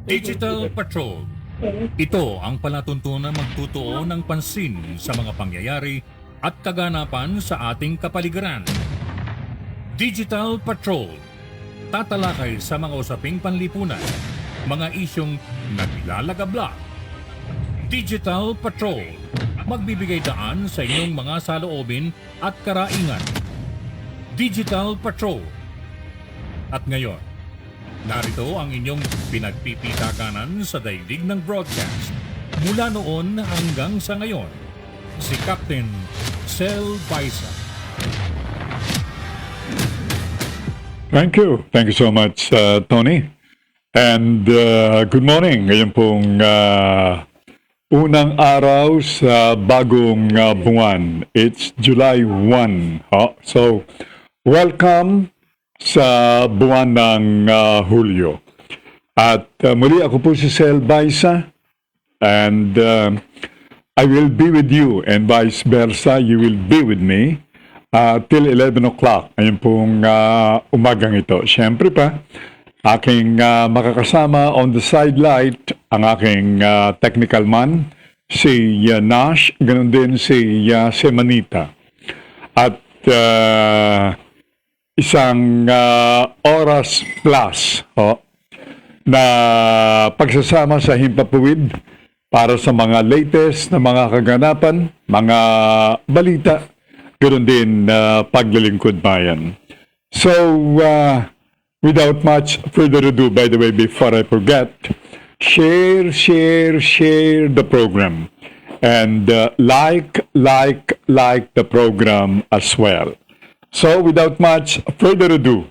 Digital Patrol. Ito ang palatuntunan magtutuo ng pansin sa mga pangyayari at kaganapan sa ating kapaligiran. Digital Patrol. Tatalakay sa mga usaping panlipunan, mga isyong naglalagablak. Digital Patrol. Magbibigay daan sa inyong mga saloobin at karaingan. Digital Patrol. At ngayon, narito ang inyong pinagpipitakanan sa daigdig ng broadcast. Mula noon hanggang sa ngayon, si Captain Sel Baisa. Thank you. Thank you so much, Tony. And good morning. Ngayon pong unang araw sa bagong buwan. It's July 1. So, welcome sa buwan ng Hulyo. At muli ako po si Sel Baisa. And I will be with you and vice versa. You will be with me. Till 11 o'clock, ayun pong umagang ito. Siyempre pa, aking makakasama on the side light, ang aking technical man, si Nash, ganun din si Semanita. At isang oras plus na pagsasama sa Himpapuwid para sa mga latest na mga kaganapan, mga balita, ganoon din paglilingkod bayan. So, without much further ado, by the way, before I forget, share the program. And like the program as well. So, without much further ado,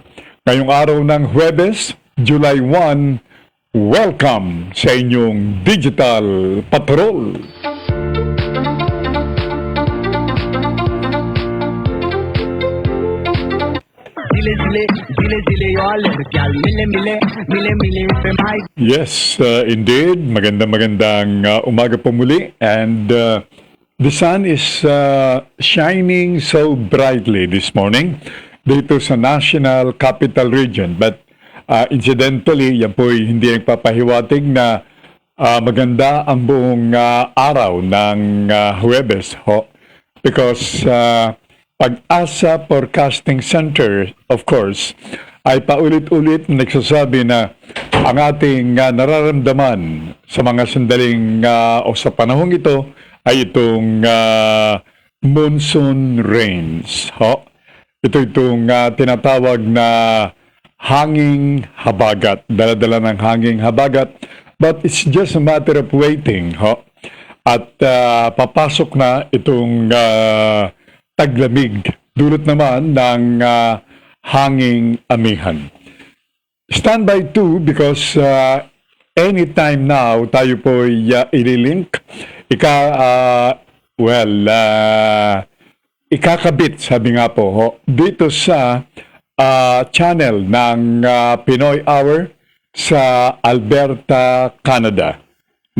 ngayong araw ng Huwebes, July 1, welcome sa inyong Digital Patrol. Yes, indeed. Magandang umaga po muli. And the sun is shining so brightly this morning dito sa National Capital Region. But incidentally, yan po hindi nagpapahiwatig na maganda ang buong araw ng Huwebes. Because Pag-asa Forecasting Center, of course, ay paulit-ulit nagsasabi na ang ating nararamdaman sa mga sandaling o sa panahong ito ay itong monsoon rains. Itong tinatawag na hanging habagat, dala-dala ng hanging habagat, but it's just a matter of waiting. At papasok na itong taglamig, dulot naman ng hanging amihan. Stand by too because anytime now tayo po ililink, ikakabit, sabi nga po, dito sa channel ng Pinoy Hour sa Alberta, Canada.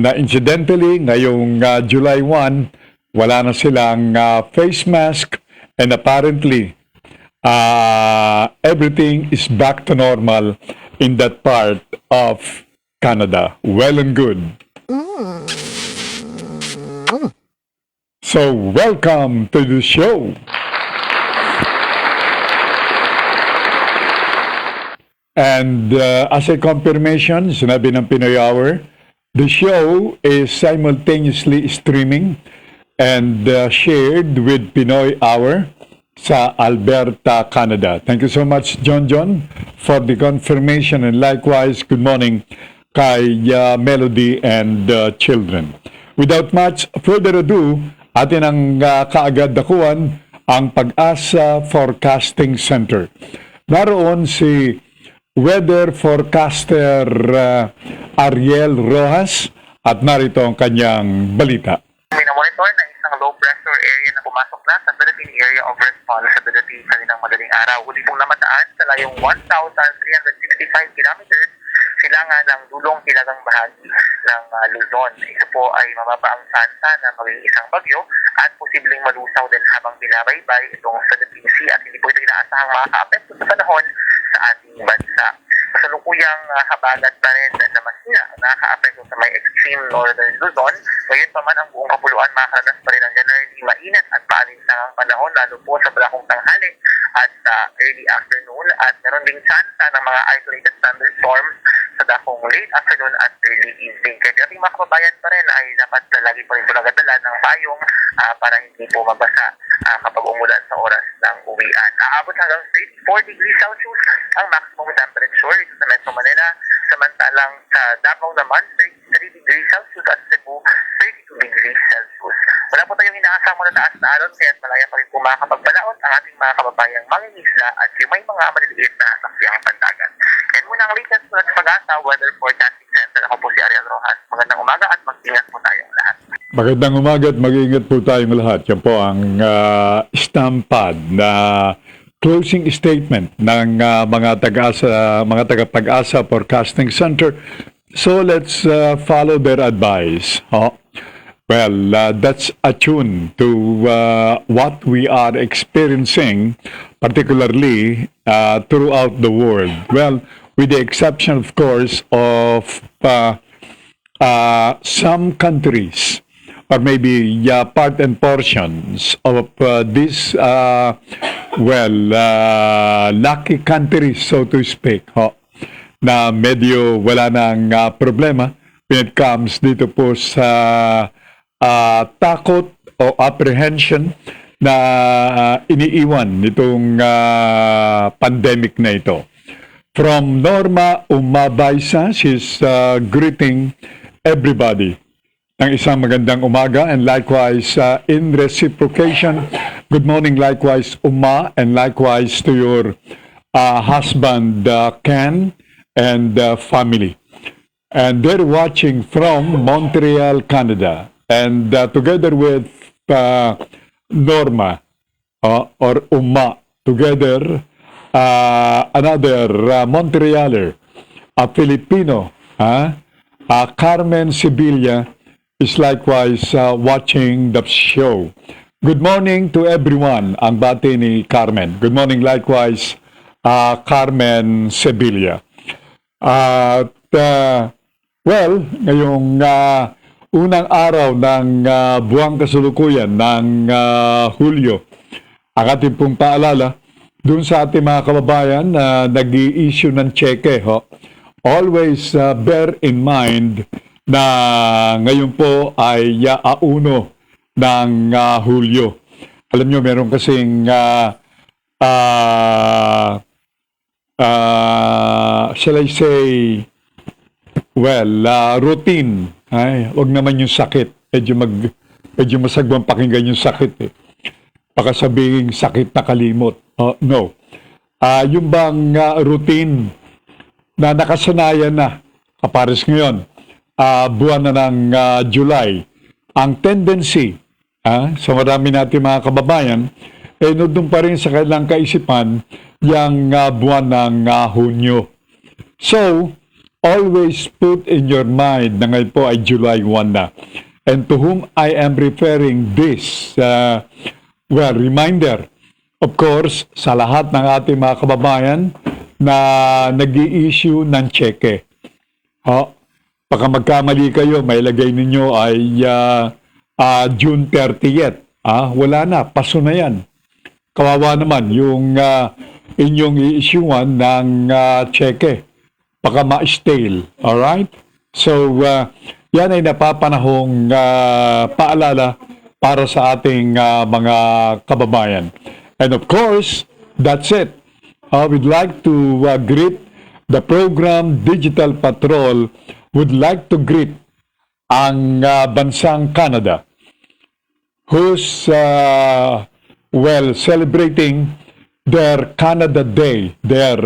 Na incidentally, ngayong July 1, wala na silang face mask and apparently everything is back to normal in that part of Canada. Well and good. So, welcome to the show. And as a confirmation, sinabi ng Pinoy Hour, the show is simultaneously streaming and shared with Pinoy Hour sa Alberta, Canada. Thank you so much, John, for the confirmation, and likewise, good morning kay Melody and children. Without much further ado, atin ang kaagad dakuan ang Pag-asa Forecasting Center. Naroon si weather forecaster Ariel Rojas at narito ang kanyang balita. Minamonitor na isang low pressure area na pumasok na sa Philippine Area of Responsibility kaninang madaling araw. Huli pong namataan sa layong 1,365 kilometers silangan ng dulong hilagang bahagi ng Luzon. Ito po ay mababa ang tsansa na maging isang bagyo at posibleng malusaw din habang binabaybay itong Philippine Sea at hindi po ito inaasahang makaka-apekto sa panahon sa ating bansa. kasalukuyang habagat pa rin na mas nakaka-apekto sa may extreme northern Luzon. Ngayon pa man ang buong kapuluan makaranas pa rin ng generally mainit at maalinsangang panahon lalo po sa balakong tanghali at sa early afternoon at meron ding chance ng mga isolated thunderstorms sa dakong late afternoon at early evening. Kaya ating mga kababayan pa rin ay dapat lagi pa rin po nagadala ng payong para hindi po mabasa kapag umulan sa oras ng uwian. Aabot hanggang 34 degrees Celsius ang maximum temperature dito sa Metro Manila. Samantalang sa Davao naman, 33 degrees Celsius at Cebu, 32 degrees Celsius. Wala po tayong inaasang taas na alon kaya malaya pa rin po makakapagpalaot ang ating mga kababayang mangingisla at yung may mga maliliit na sakyang pandagat. Yan muna ang latest sa Pag-asa Weather Forecasting Center. Ako po si Ariel Rojas. Magandang umaga at mag-ingat po tayong lahat. Magandang umaga at mag-ingat po tayong lahat. Yan po ang stampad na closing statement ng mga taga-Pag-asa Forecasting Center. So let's follow their advice. Well, that's attuned to what we are experiencing, particularly throughout the world. Well, with the exception, of course, of some countries, or maybe part and portions of this, lucky countries, so to speak, na medyo wala nang problema when it comes dito po sa takot o apprehension na iniiwan nitong pandemic na ito. From Norma Umabaysa, she's greeting everybody ng isang magandang umaga, and likewise in reciprocation, good morning likewise Uma, and likewise to your husband Ken and family. And they're watching from Montreal, Canada. And together with Norma or Uma, together another Montrealer, a Filipino, Carmen Sevilla, is likewise watching the show. Good morning to everyone, ang bati ni Carmen. Good morning likewise, Carmen Sevilla. At ngayong unang araw ng buwang kasulukuyan ng Hulyo, ang ating pong paalala dun sa ating mga kababayan na nag-i-issue ng cheque. Always bear in mind na ngayon po ay auno ng Hulyo. Alam nyo, meron kasing shall I say, routine. Ay, wag naman yung sakit. Medyo masagwang pakinggan yung sakit. Baka sabihin sakit na kalimot. No. Yung bang routine na nakasanayan na, kapares ngayon, buwan na ng July, ang tendency sa marami natin mga kababayan, nandun pa rin sa kanilang kaisipan yung buwan ng Hunyo. So, always put in your mind na ngayon po ay July 1 na. And to whom I am referring this, reminder, of course, sa lahat ng ating mga kababayan na nag-i-issue ng cheque. Baka magkamali kayo, may lagay ninyo ay June 30th. Wala na, paso na yan. Kawawa naman yung inyong i-issuean ng cheque. Baka ma-stale. Alright? So, yan ay napapanahong paalala para sa ating mga kababayan. And of course, that's it. We'd like to greet the program Digital Patrol, would like to greet ang bansang Canada, who's celebrating their Canada Day, their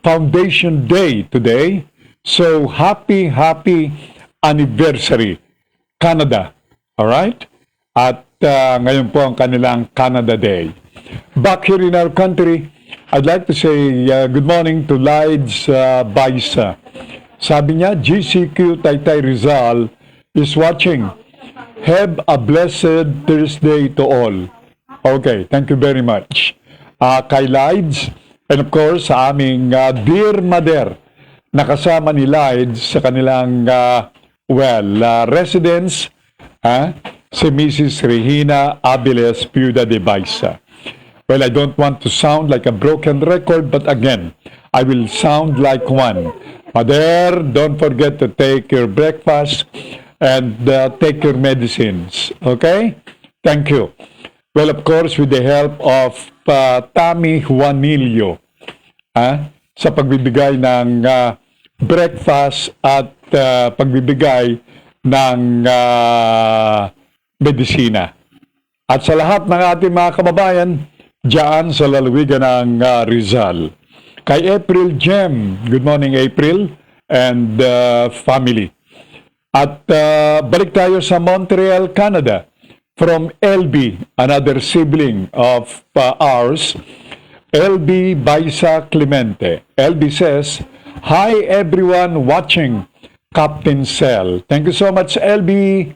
Foundation Day today. So happy anniversary, Canada. All right? At ngayon po ang kanilang Canada Day. Back here in our country, I'd like to say good morning to Lides Baisa. Sabi niya, GCQ Taytay Rizal is watching. Have a blessed Thursday to all. Okay, thank you very much. Kay Lides, And of course, sa aming dear mother, nakasama ni Lides sa kanilang, residence, si Mrs. Regina Aviles Piuda de Baisa. Well, I don't want to sound like a broken record, but again, I will sound like one. Mother, don't forget to take your breakfast and take your medicines. Okay? Thank you. Well, of course, with the help of Tammy Juanillo, sa pagbibigay ng breakfast at pagbibigay ng medisina. At sa lahat ng ating mga kababayan, diyan sa lalawigan ng Rizal. Kay April Gem, good morning April and family. At balik tayo sa Montreal, Canada. From LB, another sibling of ours, LB Baisa Clemente. LB says, "Hi everyone watching Captain Cell." Thank you so much LB,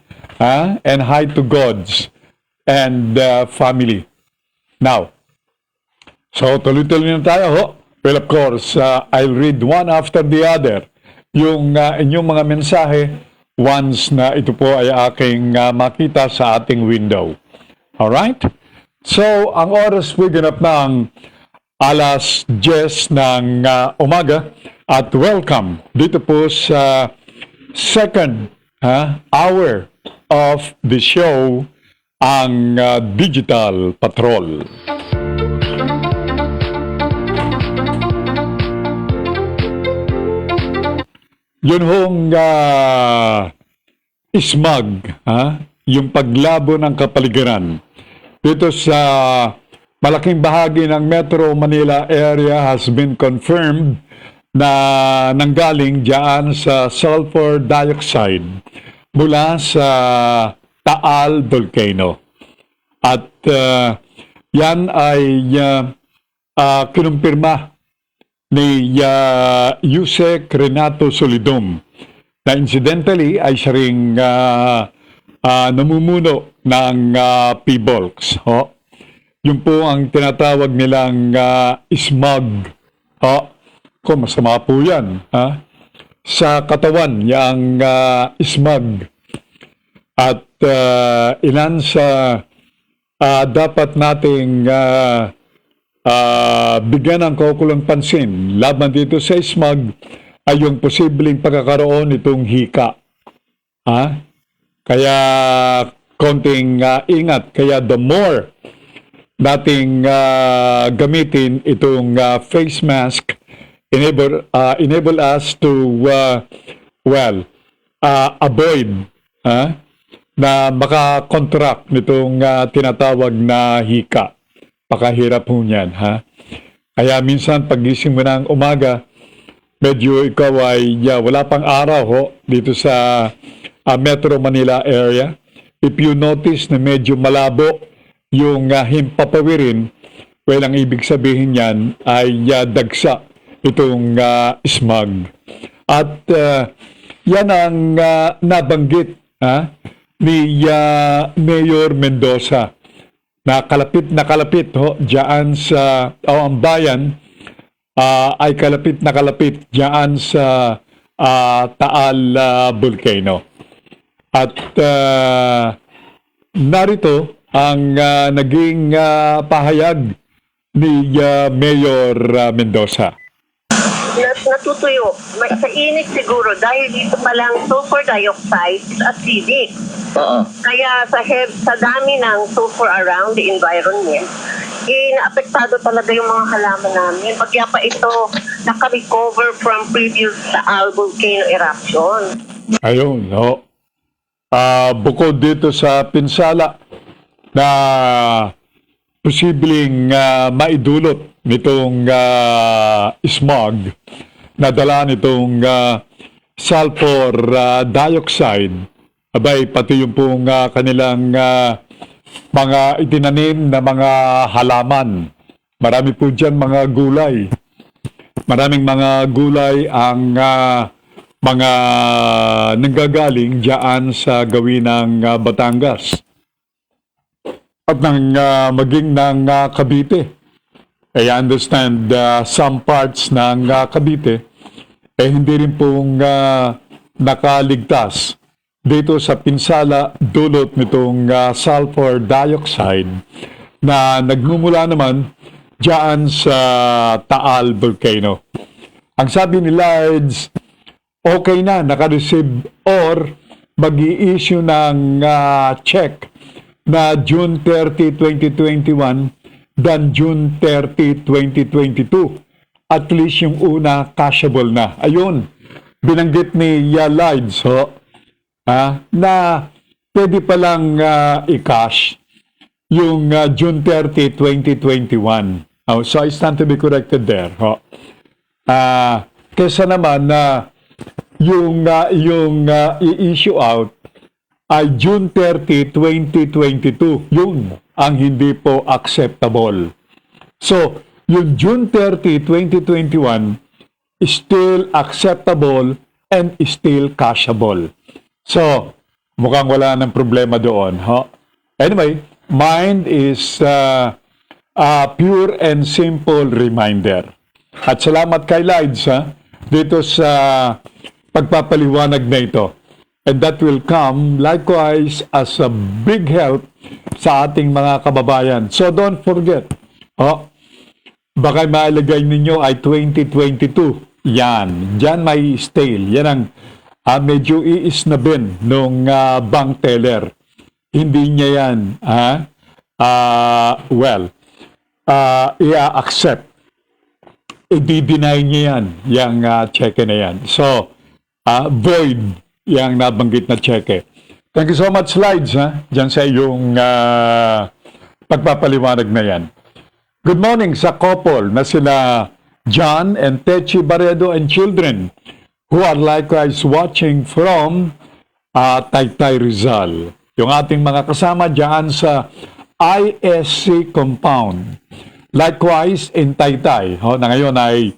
and hi to Gods and family. Now, so tuloy-tuloy na tayo ho. Well, of course, I'll read one after the other yung inyong mga mensahe once na ito po ay aking makita sa ating window. Alright? So, ang oras po ganap ng 10:00 ng umaga at welcome dito po sa second hour of the show, ang Digital Patrol. Yun hong smog, yung paglabo ng kapaligiran. Dito sa malaking bahagi ng Metro Manila area has been confirmed na nanggaling diyan sa sulfur dioxide mula sa Taal Volcano. At yan ay kinumpirma ni Yusek Renato Solidum na incidentally ay siya ring namumuno ng PBOLCS. Yun po ang tinatawag nilang smog. Kung masama po yan. Sa katawan, yung smog. At ilan sa dapat nating bigyan ng kaukulang pansin laban dito sa smog ay yung posibleng pagkakaroon nitong hika. Kaya konting ingat. Kaya the more nating gamitin itong face mask, enable us to avoid na makakontract nitong tinatawag na hika. Pakahirap po niyan, Kaya minsan pagising mo ng umaga, medyo ikaw ay wala pang araw dito sa Metro Manila area. If you notice na medyo malabo yung himpapawirin, well, ang ibig sabihin niyan ay dagsa itong smog. At yan ang nabanggit ni Mayor Mendoza. Nakalapit diyan sa ang bayan ay kalapit diyan sa Taal Volcano. At narito ang naging pahayag ni Mayor Mendoza. Natutuyo. Sa init siguro dahil dito palang sulfur dioxide is acidic. Kaya sa dami ng sulfur around the environment, naapektado talaga yung mga halaman namin. Kaya pa ito naka-recover from previous Taal volcano eruption. Ayun, bukod dito sa pinsala na posibleng maidulot nitong smog na dala nitong sulfur dioxide, abay pati yung pong kanilang mga itinanim na mga halaman. Marami po dyan mga gulay. Maraming mga gulay ang mga nanggagaling dyan sa gawin ng Batangas at maging ng Cavite. I understand some parts ng Cavite hindi rin pong nakaligtas dito sa pinsala dulot nitong sulfur dioxide na nagmumula naman diyan sa Taal Volcano. Ang sabi ni Lides, okay na, naka-receive or mag-i-issue ng check na June 30, 2021 than June 30, 2022. At least yung una, cashable na. Ayun, binanggit ni Lides na pwede palang i-cash yung June 30, 2021. So I stand to be corrected there. Kesa naman na yung i-issue out ay June 30, 2022. Yun ang hindi po acceptable. So, yung June 30, 2021 is still acceptable and is still cashable. So, mukhang wala ng problema doon. Anyway, mine is a pure and simple reminder. At salamat kay Lides dito sa pagpapaliwanag na ito. And that will come likewise as a big help sa ating mga kababayan. So don't forget, baka mailagay ninyo ay 2022. Yan, dyan may stale. Yan ang medyo iisnabin nung bank teller. Hindi niya yan, i-accept. I-deny niya yan, yung cheque na yan. So, void yung nabanggit na cheque. Thank you so much, Lides, dyan sa iyong pagpapaliwanag na yan. Good morning sa couple na sila John and Techi Barredo and children who are likewise watching from Taytay Rizal. Yung ating mga kasama dyan sa ISC compound. Likewise in Taytay, na ngayon ay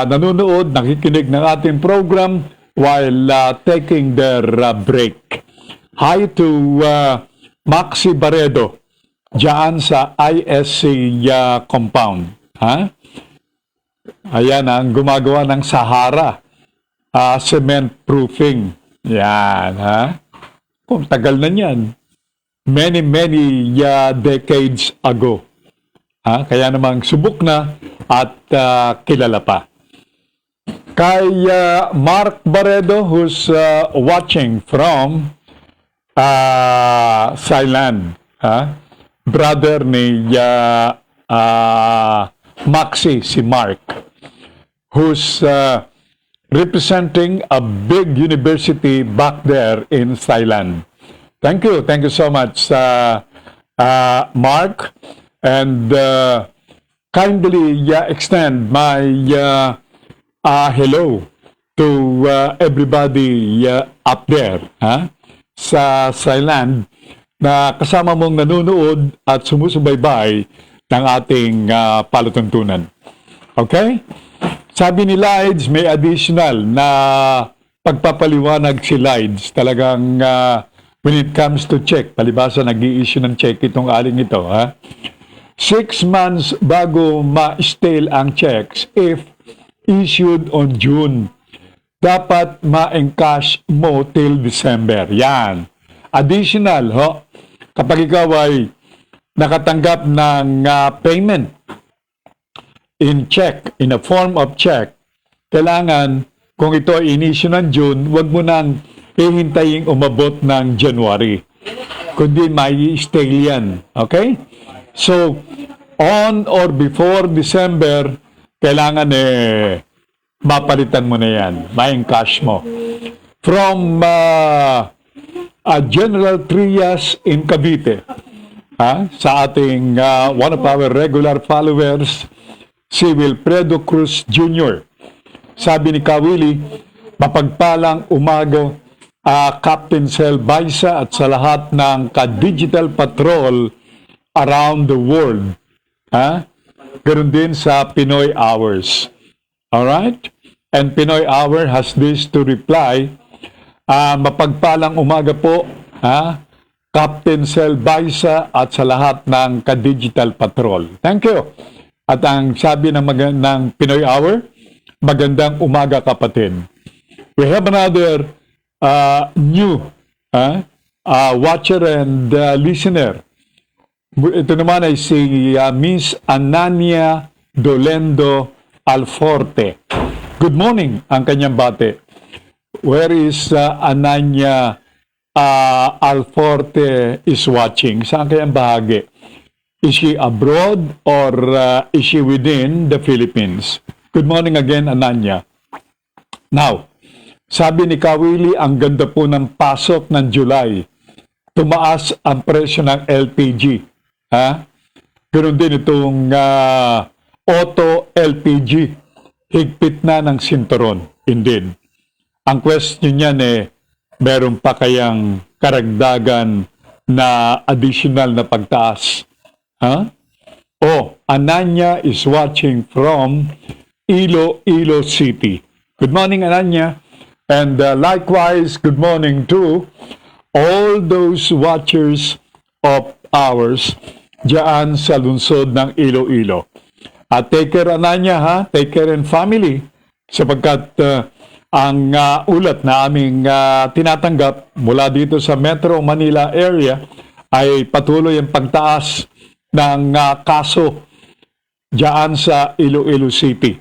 nanonood, nakikinig ng ating program while taking their break. Hi to Maxi Barredo dyan sa ISC compound. Ayan ang gumagawa ng Sahara cement proofing. Yan, kung tagal na yan. Many decades ago. Kaya namang subok na at kilala pa. Kay Mark Barredo who's watching from Thailand. Brother ni Maxi, si Mark, who's representing a big university back there in Thailand. Thank you so much, Mark, and kindly extend my hello to everybody up there sa Thailand na kasama mong nanonood at sumusubaybay ng ating palatuntunan. Okay? Sabi ni Lides, may additional na pagpapaliwanag si Lides. Talagang when it comes to check, palibasa nag-i-issue ng check itong aling ito. 6 months bago ma-stale ang checks if issued on June. Dapat ma-encash mo till December. Yan. Additional, kapag ikaw ay nakatanggap ng payment in check, in a form of check, kailangan, kung ito ay in-issue ng June, wag mo nang hihintayin umabot ng January. Kundi may stale yan. Okay? So, on or before December, kailangan mapalitan mo na yan. Ma-encash mo. From General Trias in Cavite, sa ating one of our regular followers, si Wilfredo Cruz Jr. Sabi ni Kawili, mapagpalang umaga Captain Sel Baisa at sa lahat ng ka-digital patrol around the world. Ganun din sa Pinoy Hours. Alright? And Pinoy Hour has this to reply, mapagpalang umaga po, Captain Sel Baisa at sa lahat ng ka-digital patrol. Thank you. At ang sabi ng Pinoy Hour, magandang umaga kapatid. We have another new watcher and listener. Ito naman ay si Miss Anania Dolendo Alforte. Good morning ang kanyang bate. Where is Anania Alforte is watching? Saan kayang bahagi? Is she abroad or is she within the Philippines? Good morning again, Ananya. Now, sabi ni Kawili, ang ganda po ng pasok ng July. Tumaas ang presyo ng LPG. Ganoon din itong auto LPG. Higpit na ng sinturon. Indeed. Ang question niyan meron pa kayang karagdagan na additional na pagtaas? Ananya is watching from Iloilo City. Good morning, Ananya. And likewise, good morning to all those watchers of ours dyan sa lungsod ng Iloilo. Take care, Ananya, Take care and family. Sapagkat ang ulat na aming tinatanggap mula dito sa Metro Manila area ay patuloy ang pagtaas ng kaso dyan sa Iloilo City.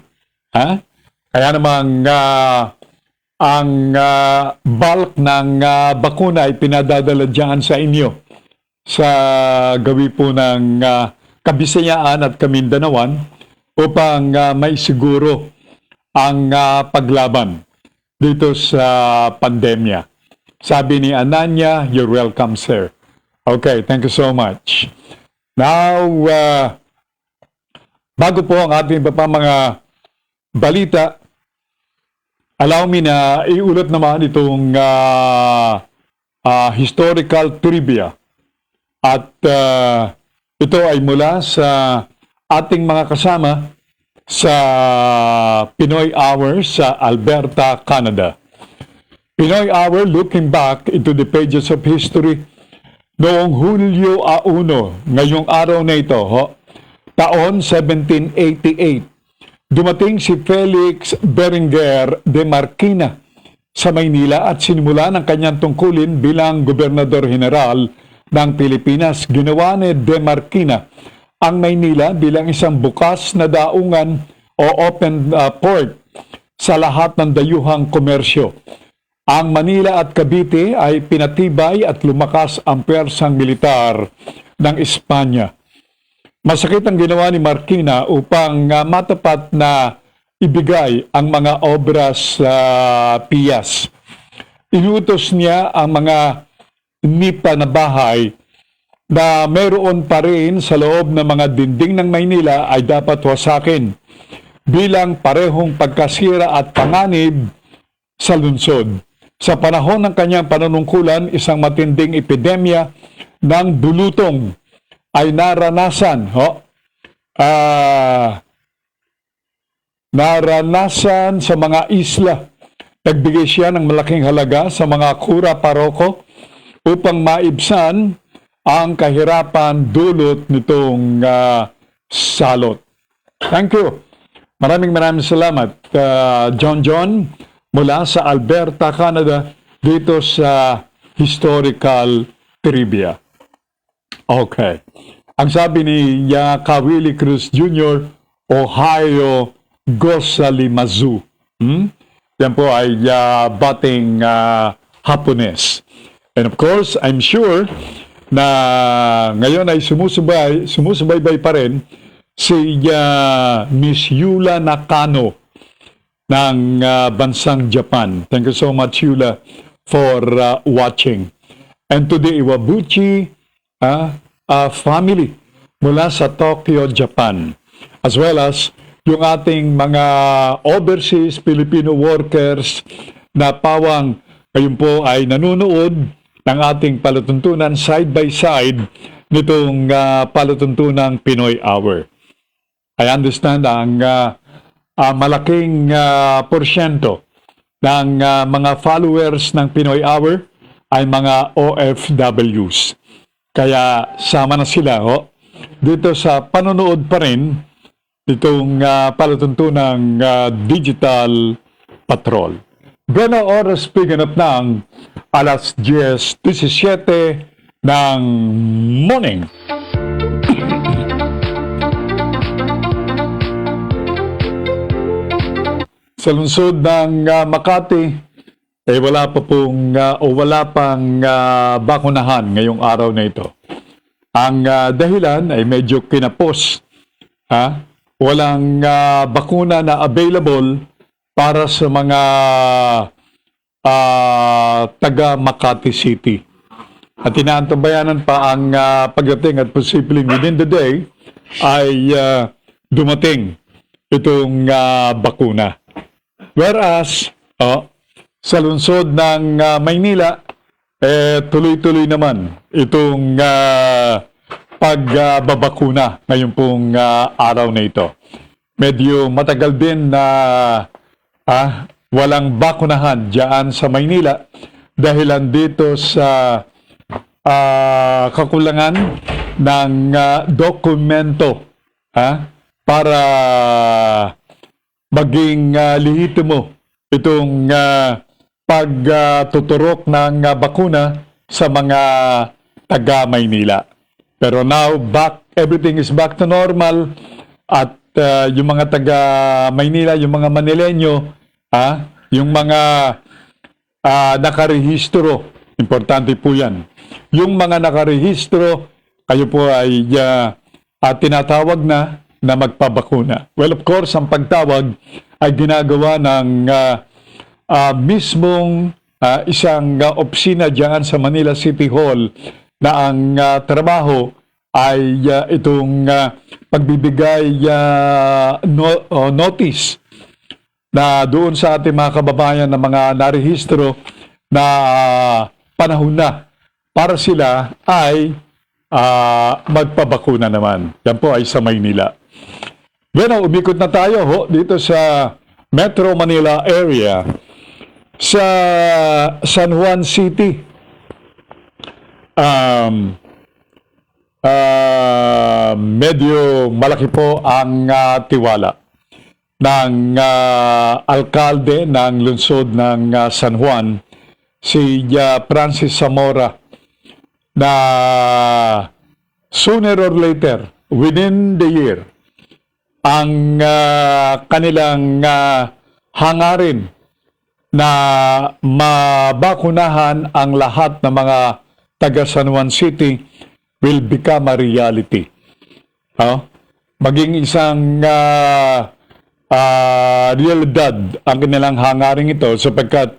Kaya namang ang bulk ng bakuna ay pinadadala dyan sa inyo sa gawi po ng Kabisayaan at Kamindanawan upang may siguro ang paglaban dito sa pandemya. Sabi ni Ananya, you're welcome, sir. Okay, thank you so much. Now, bago po ang ating iba pa mga balita, allow me na iulat naman itong historical trivia. At ito ay mula sa ating mga kasama sa Pinoy Hour sa Alberta, Canada. Pinoy Hour looking back into the pages of history. Noong Hulyo 1, ngayong araw na ito, taon 1788, dumating si Felix Berenguer de Marquina sa Maynila at sinimula ng kanyang tungkulin bilang Gobernador General ng Pilipinas. Ginawa ni de Marquina ang Maynila bilang isang bukas na daungan o open port sa lahat ng dayuhang komersyo. Ang Manila at Cavite ay pinatibay at lumakas ang pwersang militar ng Espanya. Masakit ang ginawa ni Marquina upang matapat na ibigay ang mga obras piyas. Inutos niya ang mga nipa na bahay na meron pa rin sa loob ng mga dingding ng Maynila ay dapat wasakin bilang parehong pagkasira at panganib sa lungsod. Sa panahon ng kanyang panunungkulan, isang matinding epidemya ng bulutong ay naranasan sa mga isla. Nagbigay siya ng malaking halaga sa mga kura paroko upang maibsan ang kahirapan dulot nitong salot. Thank you. Maraming salamat, John mula sa Alberta, Canada, dito sa Historical Trivia. Okay. Ang sabi ni Kawili Cruz Jr., Ohio Gosalimazu. Yan po ay bating Hapones. And of course, I'm sure na ngayon ay sumusubaybay pa rin si Miss Yula Nakano ng bansang Japan. Thank you so much, Yula, for watching. And to the Iwabuchi family mula sa Tokyo, Japan. As well as yung ating mga overseas Filipino workers na pawang ngayon po ay nanonood ng ating palatuntunan side by side nitong palatuntunang Pinoy Hour. I understand ang malaking porsyento ng mga followers ng Pinoy Hour ay mga OFWs. Kaya sama na sila dito sa panonood pa rin itong palatuntunang Digital Patrol. Bueno, oras piganap ng alas 10:17 ng morning. Sa lungsod ng Makati, wala pa pong o wala pang bakunahan ngayong araw na ito. Ang dahilan ay medyo kinapos. Walang bakuna na available para sa mga taga Makati City. At inaantabayanan pa ang pagdating at posibleng within the day ay dumating itong bakuna. Whereas, sa lungsod ng Maynila, tuloy-tuloy naman itong pagbabakuna ngayon pong araw na ito. Medyo matagal din na walang bakunahan diyan sa Maynila dahilan dito sa kakulangan ng dokumento para maging lehitimo itong pagtuturok ng bakuna sa mga taga Maynila. Pero now, everything is back to normal at yung mga taga Maynila, yung mga Manileño, yung mga nakarehistro, importante po yan. Yung mga nakarehistro, kayo po ay tinatawag na magpabakuna. Well, of course, ang pagtawag ay ginagawa ng mismong isang opisina diyan sa Manila City Hall na ang trabaho ay itong pagbibigay notice na doon sa ating mga kababayan na mga narehistro na panahon na para sila ay magpabakuna naman. Yan po ay sa Maynila. Bueno, umikot na tayo dito sa Metro Manila area sa San Juan City. Medyo malaki po ang tiwala ng alkalde ng lungsod ng San Juan, si Francis Zamora, na sooner or later, within the year, ang kanilang hangarin na mabakunahan ang lahat ng mga taga San Juan City will become a reality. Maging isang realidad ang kanilang hangarin ito sapagkat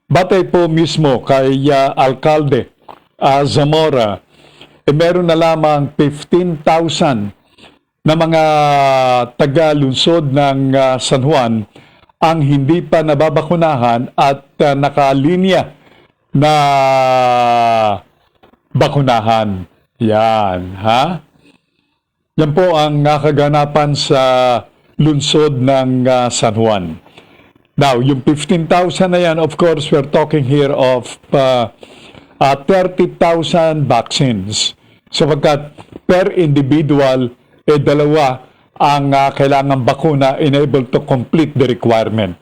batay po mismo kay Alkalde Zamora, meron na lamang 15,000 na mga taga-lungsod ng San Juan ang hindi pa nababakunahan at nakalinya na bakunahan. Yan, Yan po ang kaganapan sa lungsod ng San Juan. Now, yung 15,000 na yan, of course, we're talking here of 30,000 vaccines. Sapagkat per individual, dalawa ang kailangan bakuna in able to complete the requirement.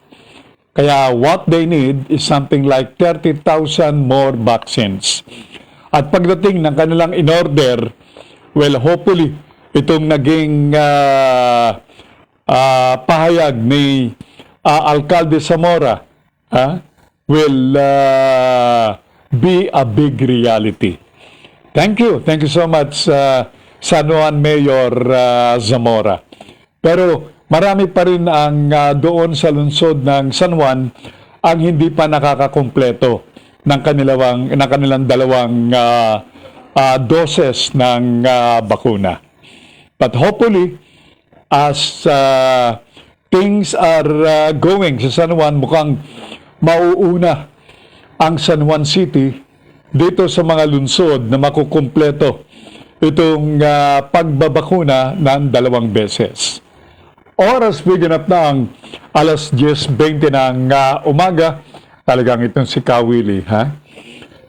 Kaya what they need is something like 30,000 more vaccines. At pagdating ng kanilang in-order, well, hopefully, itong naging pahayag ni Alkalde Zamora will be a big reality. Thank you so much, San Juan Mayor Zamora. Pero marami pa rin ang doon sa lungsod ng San Juan ang hindi pa nakakakumpleto ng kanilang dalawang doses ng bakuna. But hopefully, as things are going sa San Juan, mukhang mauuna ang San Juan City dito sa mga lungsod na makukumpleto itong pagbabakuna ng 2 beses. Oras biganap ng alas 10:20 ng umaga. Talagang itong si Kawili,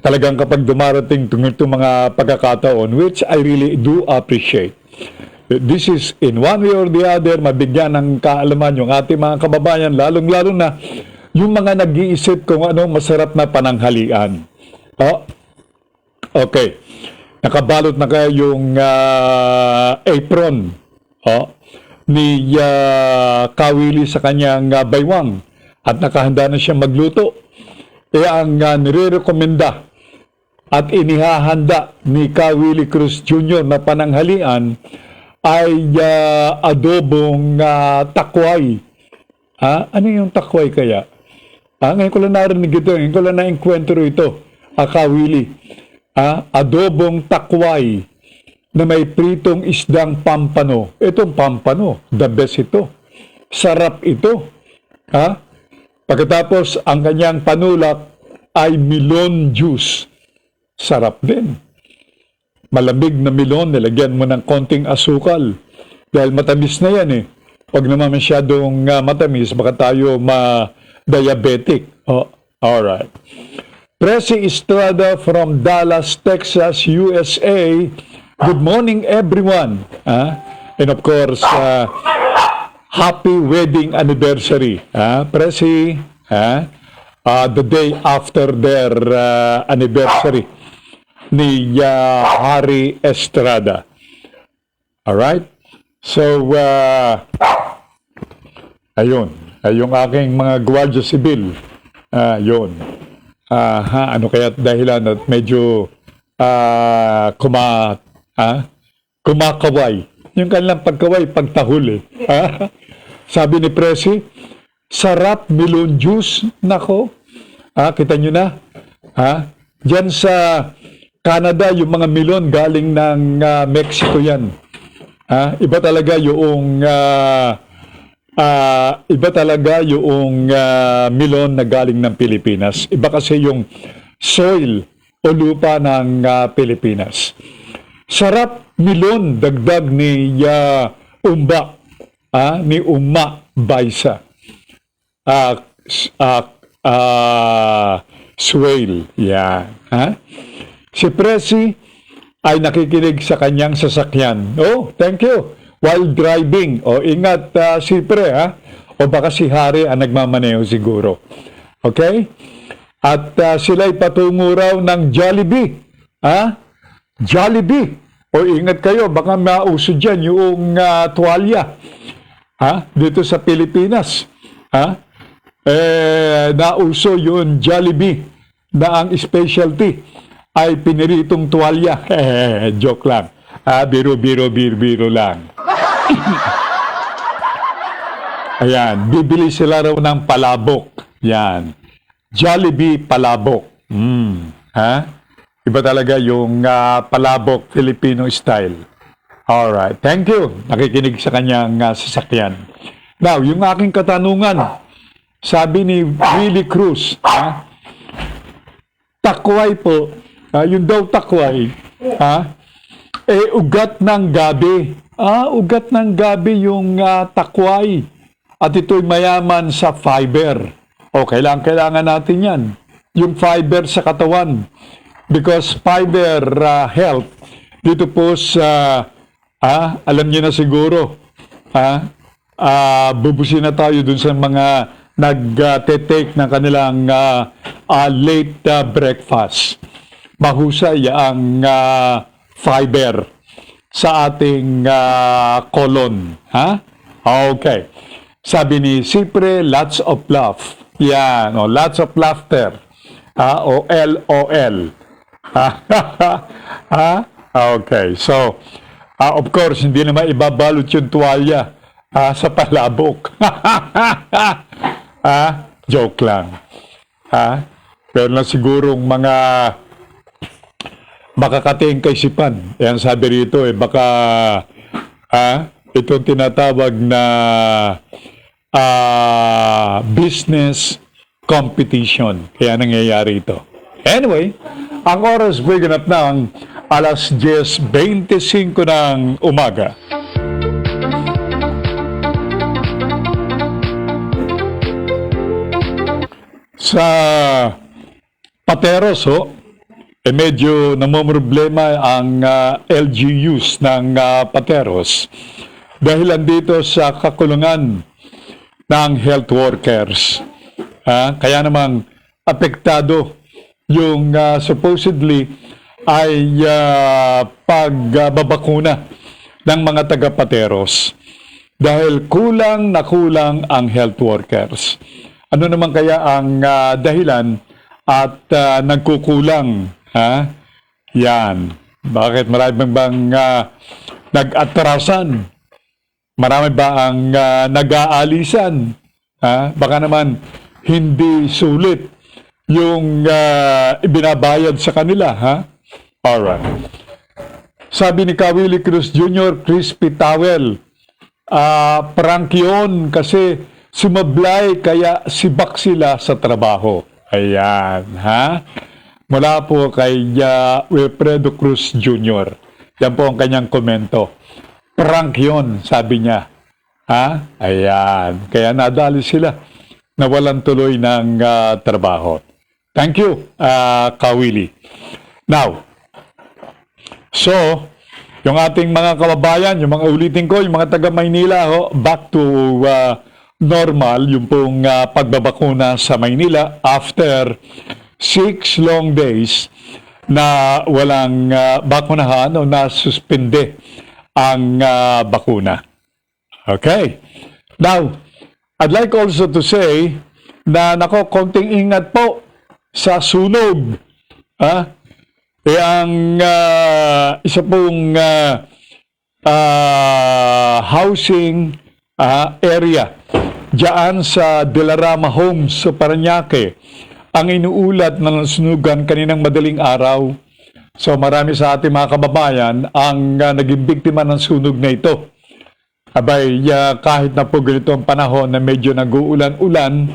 Talagang kapag dumarating itong mga pagkakataon, which I really do appreciate. this is in one way or the other, mabigyan ng kaalaman yung ating mga kababayan, lalong-lalo na yung mga nag-iisip kung ano masarap na pananghalian. Oh, okay. Nakabalot na kayo yung apron ni Kawili sa kanyang baywang at nakahanda na siya magluto. Ang nire-rekomenda at inihahanda ni Kawili Cruz Jr. na pananghalian ay adobong takway. Ano yung takway kaya? Ngayon ko lang narinig ito. Ngayon ko lang na-enkwentro ito. Kawili. Adobong takway na may pritong isdang pampano. Itong pampano, the best ito. Sarap ito. Pagkatapos, ang kanyang panulak ay melon juice. Sarap din. Malamig na melon, nilagyan mo ng konting asukal. Dahil matamis na yan eh. Huwag naman masyadong matamis, baka tayo ma-diabetic. Alright. Presi Estrada from Dallas, Texas, USA. Good morning, everyone. And of course, happy wedding anniversary. Presi, the day after their anniversary ni Harry Estrada. Alright? So, ayun. Yung aking mga gwardiya sibil. Yun. Ano kaya dahilan at medyo kumakaway. Yung kanilang pagkaway, pagtahul eh. Sabi ni Presi, sarap melon juice. Nako. Kita nyo na. Diyan sa Canada, yung mga melon galing ng Mexico yan. Iba talaga yung melon na galing ng Pilipinas. Iba kasi yung soil o lupa ng Pilipinas. Sarap melon, dagdag ni Umba, ni Uma Baisa. Swale. Yan. Si Presi ay nakikinig sa kanyang sasakyan. Oh, thank you. While driving. Ingat si Pre, O baka si Hari ang nagmamaneho siguro. Okay? At sila'y patungo raw ng Jollibee. Jollibee. Ingat kayo, baka mauso dyan yung tuwalya. Dito sa Pilipinas. Nauso yung Jollibee na ang specialty ay piniritong tuwalya. Joke lang. Biro lang. Ayan, bibili sila raw ng palabok. Yan. Jollibee palabok. Iba talaga yung palabok Filipino style. Alright, thank you. Nakikinig sa kanyang sasakyan. Now, yung aking katanungan, sabi ni Willie Cruz, takway po, yun daw takway, ugat ng gabi. Ugat ng gabi yung takway. At ito'y mayaman sa fiber. Kailangan natin yan. Yung fiber sa katawan. Because fiber health, dito po sa, alam niyo na siguro, bubusin na tayo dun sa mga nag-take ng kanilang late breakfast. Mahusay ang fiber sa ating colon. Okay. Sabi ni Sipre, lots of love. Yan, lots of laughter. O LOL. Okay. So, of course, hindi naman ibabalot yung tuwalya sa palabok. Joke lang. Pero na sigurong mga makakating kaisipan. Yan sabi rito, baka itong tinatawag na business competition. Kaya nangyayari ito. Anyway, ang oras ganap ng 10:25 ng umaga. Sa Pateros, medyo namomroblema ang LGUs ng Pateros dahil andito sa kakulungan ng health workers. Kaya namang apektado yung supposedly ay pagbabakuna ng mga taga-Pateros dahil kulang na kulang ang health workers. Ano naman kaya ang dahilan at nagkukulang? Yan. Bakit marami bang nag-atrasan? Marami ba ang nag-aalisan? Baka naman hindi sulit yung ibinabayad sa kanila. Alright. Sabi ni Willie Cruz Jr., crispy towel. Prank yun kasi sumablay kaya sibak sila sa trabaho. Ayan, mula po kay Wilfredo Cruz Jr. Yan po ang kanyang komento. Prank yun, sabi niya. Ayan. Kaya nadali sila. Nawalan tuloy ng trabaho. Thank you, Kawili. Now, so, yung ating mga kababayan, yung mga ulitin ko, yung mga taga Maynila, back to normal, yung pong pagbabakuna sa Maynila after 6 long days na walang bakunahan o nasuspende ang bakuna. Okay. Now, I'd like also to say na konting ingat po sa sunog. Ang isa pong housing area diyan sa Delarama Homes sa Parañaque ang inuulat na nasunugan kaninang madaling araw. So marami sa ating mga kababayan ang naging biktima ng sunog na ito. Abay, kahit na po ganito ang panahon na medyo nag-uulan-ulan,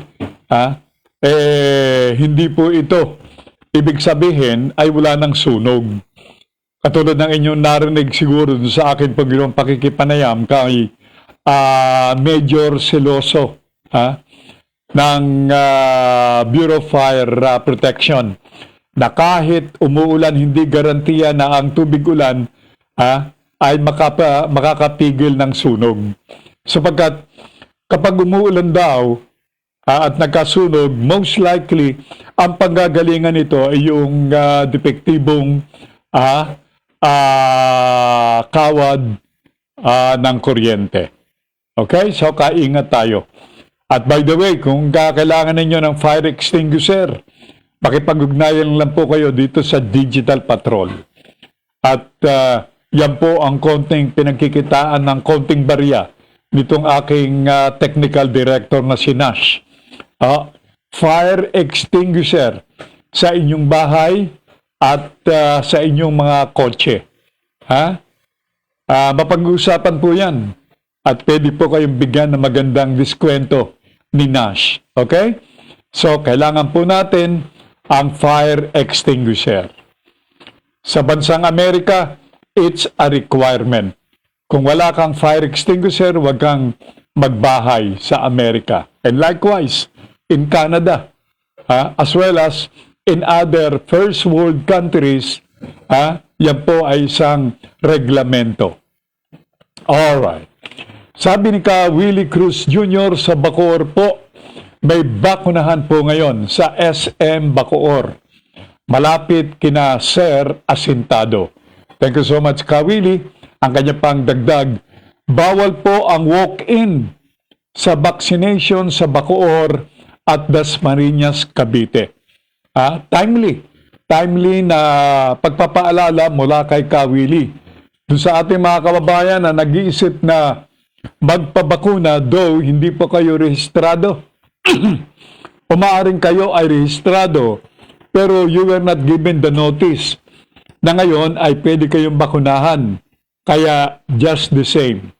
hindi po ito ibig sabihin ay wala ng sunog. Katulad ng inyong narinig siguro sa akin paginoong pakikipanayam kay Major Celoso ng Bureau of Fire Protection na kahit umuulan hindi garantiya na ang tubig ulan ay makakapigil ng sunog. Sapagkat kapag umuulan daw at nagkasunog, most likely ang panggagalingan nito ay yung depektibong kawad ng kuryente. Okay? So, kaingat tayo. At by the way, kung kailangan ninyo ng fire extinguisher, pakipag-ugnayan lang po kayo dito sa Digital Patrol. At yan po ang konting pinagkikitaan ng konting barya nitong aking technical director na si Nash. Fire extinguisher sa inyong bahay at sa inyong mga kotse. Mapag-uusapan po yan. At pwede po kayong bigyan ng magandang diskwento ni Nash. Okay? So, kailangan po natin ang fire extinguisher. Sa bansang Amerika, it's a requirement. Kung wala kang fire extinguisher, huwag kang magbahay sa Amerika. And likewise, in Canada, as well as in other first world countries, yan po ay isang reglamento. Alright. Sabi ni Willie Cruz Jr. sa Bacoor po, may bakunahan po ngayon sa SM Bacoor. Malapit kina Sir Asintado. Thank you so much, Willie. Ang kanya pang dagdag, bawal po ang walk-in sa vaccination sa Bacoor at Dasmariñas, Cavite. Timely na pagpapaalala mula kay Willie. Doon sa ating mga kababayan na nag-iisip na magpabakuna, though hindi po kayo rehistrado. Umaaring kayo ay rehistrado, pero you were not given the notice na ngayon ay pwede kayong bakunahan. Kaya just the same.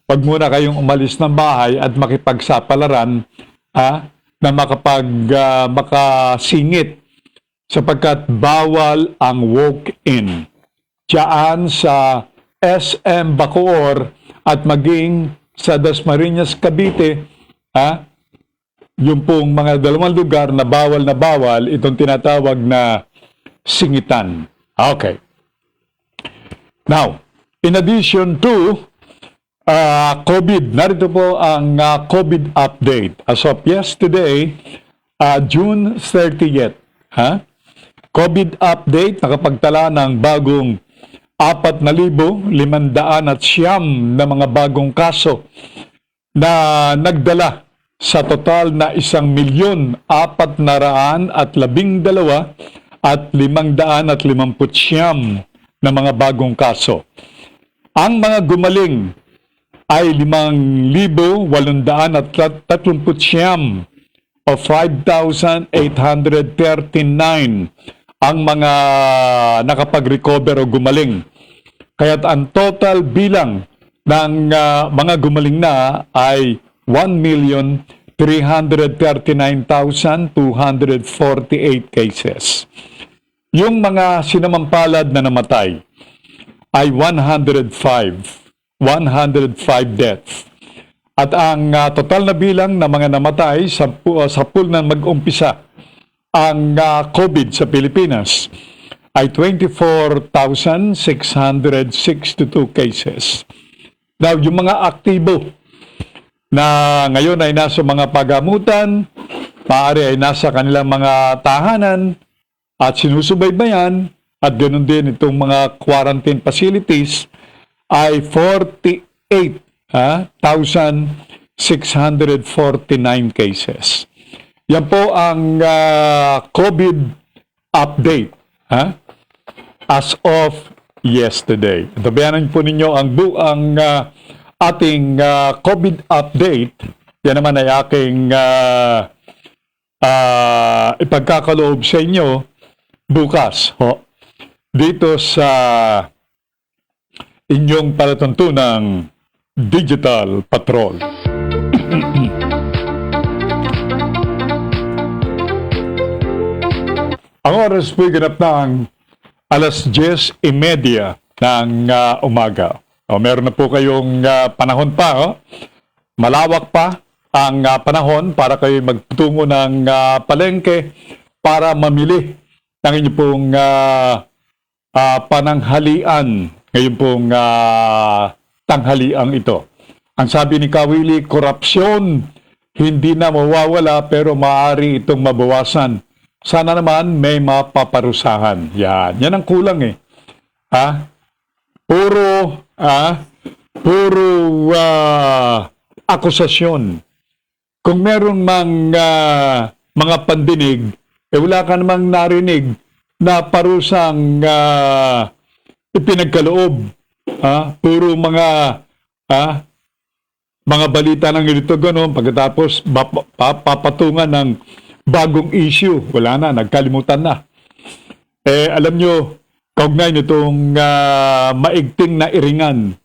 Wag muna kayong umalis ng bahay at makipagsapalaran na makasingit sapagkat bawal ang walk-in. Diyan sa SM Bacoor at maging sa Dasmariñas, Cavite, yung pong mga dalawang lugar na bawal itong tinatawag na Singitan. Okay. Now, in addition to COVID, narito po ang COVID update. As of yesterday, June 30th, COVID update, nakapagtala ng bagong 4,509 na mga bagong kaso na nagdala sa total na 1,412,559 na mga bagong kaso. Ang mga gumaling ay 5,839 o 5,839 ang mga nakapag-recover o gumaling. Kaya't ang total bilang ng mga gumaling na ay 1,339,248 cases. Yung mga sinamampalad na namatay ay 105 deaths. At ang total na bilang ng mga namatay sa pool na mag-umpisa ang COVID sa Pilipinas ay 24,662 cases. Now, yung mga aktibo na ngayon ay nasa mga pagamutan, maaari ay nasa kanilang mga tahanan at sinusubaybayan, at ganoon din itong mga quarantine facilities ay 48,649 cases. Yan po ang COVID update as of yesterday. Tabayanan po ninyo ang ating COVID update. Yan naman ay aking ipagkakaloob sa inyo bukas dito sa inyong palatuntunang Digital Patrol. Ang oras po'y ganap ng 10:30 ng umaga. Meron na po kayong panahon pa. Malawak pa ang panahon para kayo magtungo ng palengke para mamili ng inyong pong pananghalian. Ngayon pong tanghaliang ito. Ang sabi ni Kawili, korupsyon hindi na mawawala pero maaari itong mabawasan. Sana naman may mapaparusahan. Yan ang kulang eh. Puro akusasyon. Kung meron mang mga pandinig, wala ka namang narinig na parusang ipinagkaloob. Puro mga balita ng ganito gano'n, pagkatapos papatungan ng bagong issue. Wala na, nagkalimutan na. Alam nyo, kaugnay nitong maigting na iringan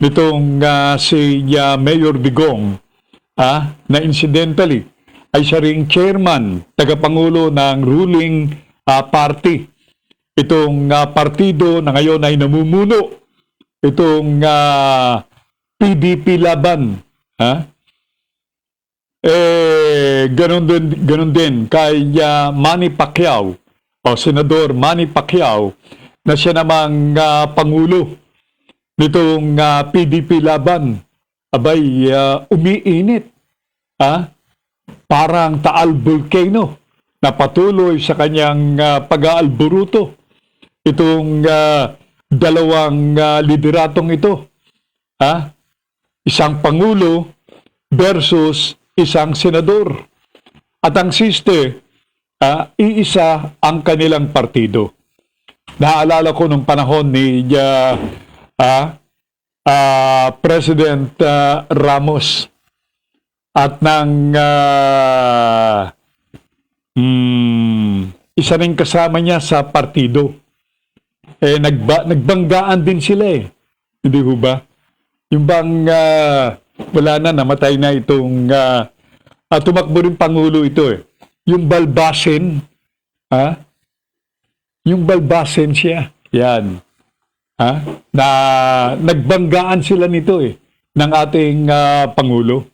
nitong si Mayor Digong na incidentally ay siya ring chairman, tagapangulo ng ruling party. Itong partido na ngayon ay namumuno, itong PDP Laban. Ganun din kay Manny Pacquiao o Senador Manny Pacquiao na siya namang pangulo nitong PDP Laban. Abay, umiinit. Parang Taal Volcano na patuloy sa kanyang pag-aalburuto. Itong dalawang lideratong ito. Isang pangulo versus isang senador. At ang siste, iisa ang kanilang partido. Naalala ko nung panahon ni President Ramos at ng isa rin kasama niya sa partido. Nagbanggaan din sila eh. Hindi ho ba? Yung bang wala na, namatay na itong tumakbo rin pangulo ito eh. Yung Balbasin, yung Balbasin siya. Yan. Na nagbanggaan sila nito eh ng ating pangulo.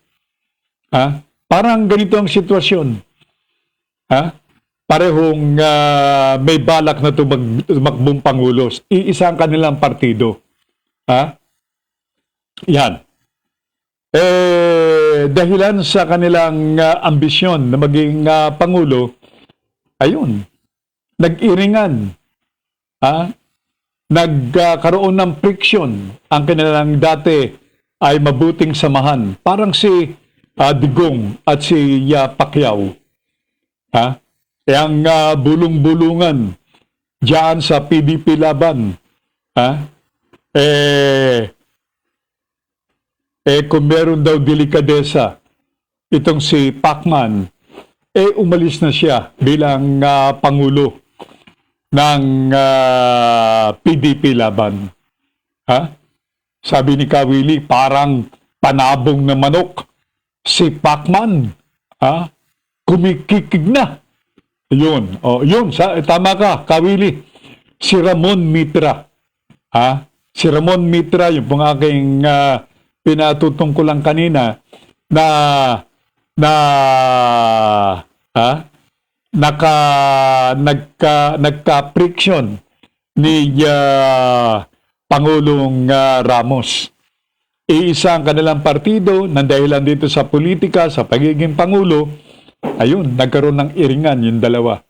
Parang ganito ang sitwasyon. parehong may balak na tumakbong Pangulo. Iisa ang kanilang partido. Ha? Yan. Dahilan sa kanilang ambisyon na maging Pangulo, ayun, nag-iringan. Ha? Nagkaroon ng friction. Ang kanilang dati ay mabuting samahan. Parang si Digong at si Pacquiao. Ha? Ang bulong-bulungan diyan sa PDP laban. Ha? Kung meron daw delikadesa, itong si Pacman, umalis na siya bilang Pangulo ng PDP laban. Ha? Sabi ni Kawili, parang panabong na manok. Si Pacman, ha? Kumikikig na. Yun. Tama ka, Kawili. Si Ramon Mitra. Ha? Si Ramon Mitra, yung pong aking pinatutungkulan kanina na nagka-friction ni Pangulong Ramos. Iisa ang kanilang partido ng dahilan dito sa politika, sa pagiging Pangulo, ayun, nagkaroon ng iringan yung dalawa.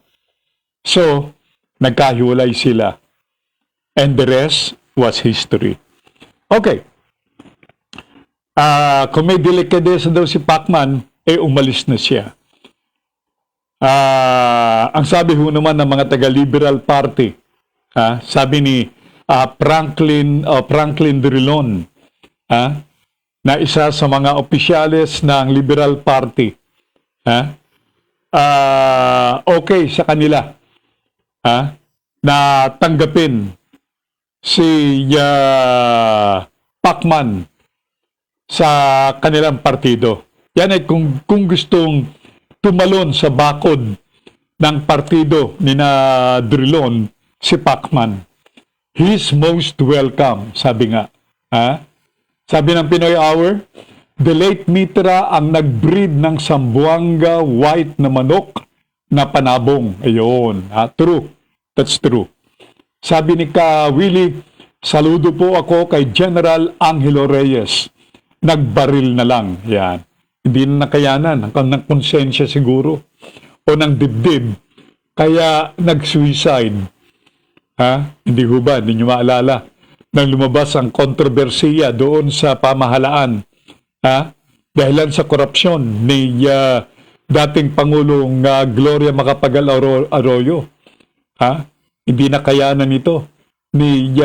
So, nagkahiwalay sila. And the rest was history. Okay. Kung may delikadesa daw si Pacman, umalis na siya. Ang sabi ho naman ng mga taga-Liberal Party, sabi ni Franklin Drilon, na isa sa mga opisyales ng Liberal Party, okay sa kanila na tanggapin si Pacman sa kanilang partido. Yan ay kung gustong tumalon sa bakod ng partido ni na Drilon, si Pacman. He's most welcome, sabi nga. Sabi ng Pinoy Hour, the late Mitra ang nag-breed ng Sambuanga white na manok na panabong. Ayun, true. That's true. Sabi ni Willie, saludo po ako kay General Angelo Reyes. Nagbaril na lang. Yan. Hindi na nakayanan. Ng konsensya siguro. O ng dibdib. Kaya nag-suicide. Hindi ho ba? Hindi nyo maalala. Nang lumabas ang kontrobersiya doon sa pamahalaan. Dahilan sa korupsyon ni dating Pangulong Gloria Macapagal Arroyo. Hindi nakayanan ito ni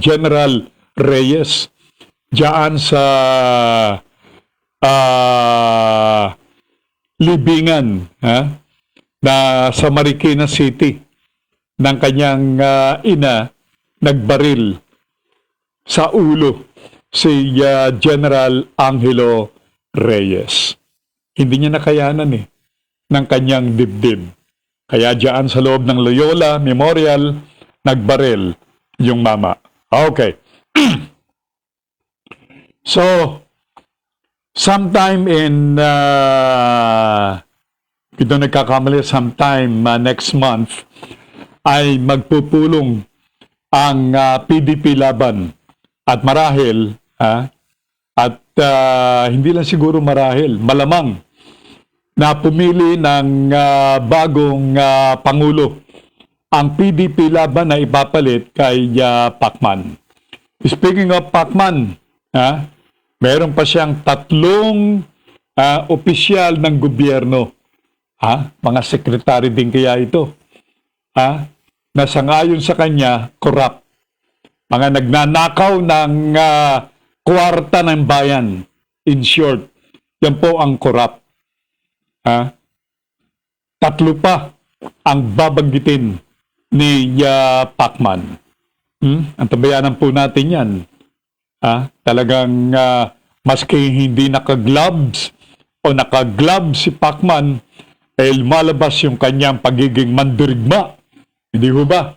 General Reyes diyan sa libingan na sa Marikina City ng kanyang ina, nagbaril sa ulo si General Angelo Reyes. Hindi niya nakayanan ng kanyang dibdib. Kaya diyan sa loob ng Loyola Memorial, nagbaril yung mama. Okay. So, sometime in, ito nagkakamali, sometime next month, ay magpupulong ang PDP laban. At marahil, hindi lang siguro marahil, malamang na pumili ng bagong Pangulo ang PDP laban na ipapalit kay Pacman. Speaking of Pacman, meron pa siyang 3 opisyal ng gobyerno. Mga sekretary din kaya ito. Na sangayon sa kanya, corrupt. Mga nagnanakaw ng kwarta ng bayan. In short, yan po ang corrupt. 3 pa ang babanggitin ni Pacman. Ang tabayanan po natin yan. Talagang maski hindi naka-gloves o naka-gloves si Pacman, lumalabas yung kanyang pagiging mandirigma. Hindi ho ba?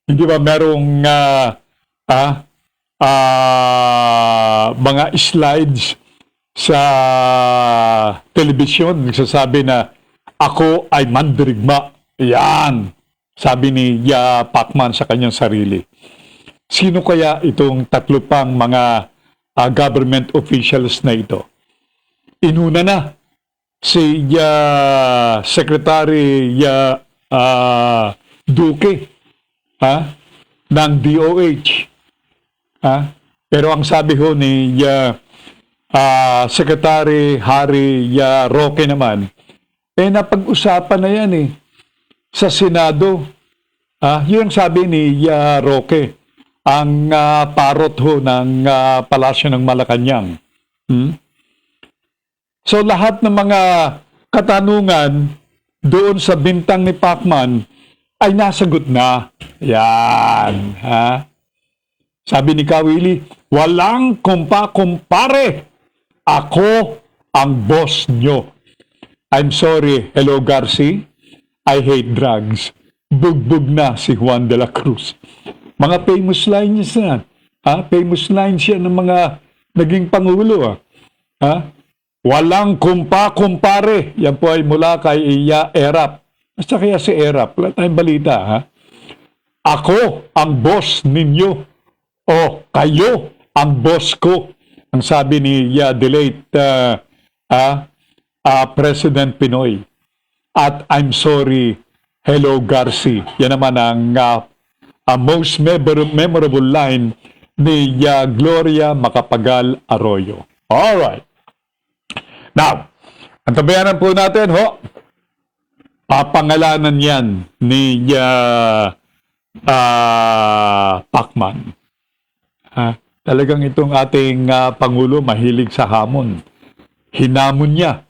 Hindi ba merong mga slides sa telebisyon nagsasabi na ako ay mandirigma. Yan, sabi ni Pacman sa kanyang sarili. Sino kaya itong tatlo pang mga government officials na ito? Inuna na si Secretary Duque ng DOH. Pero ang sabi ho ni Secretary Harry Roque naman, napag-usapan na yan sa Senado. Yun ang sabi ni Roque, ang parot ho ng Palasyo ng Malacanang. So lahat ng mga katanungan doon sa bintang ni Pacman ay nasagot na. Yan. Sabi ni Kawili, walang kumpa-kumpare. Ako ang boss nyo. I'm sorry, hello Garci. I hate drugs. Bugbog na si Juan de la Cruz. Mga famous lines yan. Famous lines yan ng mga naging pangulo. Walang kumpa-kumpare. Yan po ay mula kay Erap. Basta kaya si Erap. Wala tayong balita. Ako ang boss ninyo. O kayo ang boss ko. Ang sabi ni the late President Pinoy. At I'm sorry, hello Garci. Yan naman ang most memorable line ni Gloria Macapagal Arroyo. Alright. Now, ang tabayanan po natin, papangalanan yan ni Pacman. Talagang itong ating Pangulo mahilig sa hamon. Hinamon niya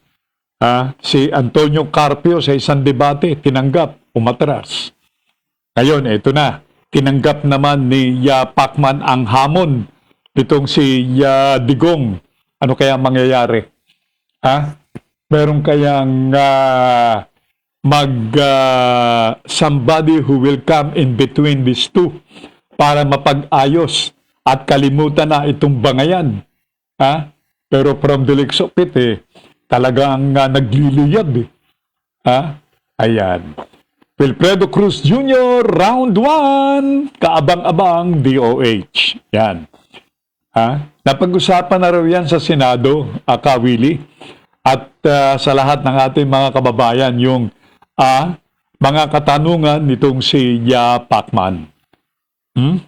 si Antonio Carpio sa isang debate, tinanggap, umatras. Ngayon, ito na. Tinanggap naman ni Pacman ang hamon nitong si Digong. Ano kaya mangyayari? Meron kayang somebody who will come in between these two para mapag-ayos at kalimutan na itong bangayan. Pero from the looks of it, talagang nagliliyab. Ayan. Wilfredo Cruz Jr., round 1, kaabang-abang DOH. Yan. Napag-usapan na raw yan sa Senado, Kawili, at sa lahat ng ating mga kababayan, yung mga katanungan nitong si Pacman.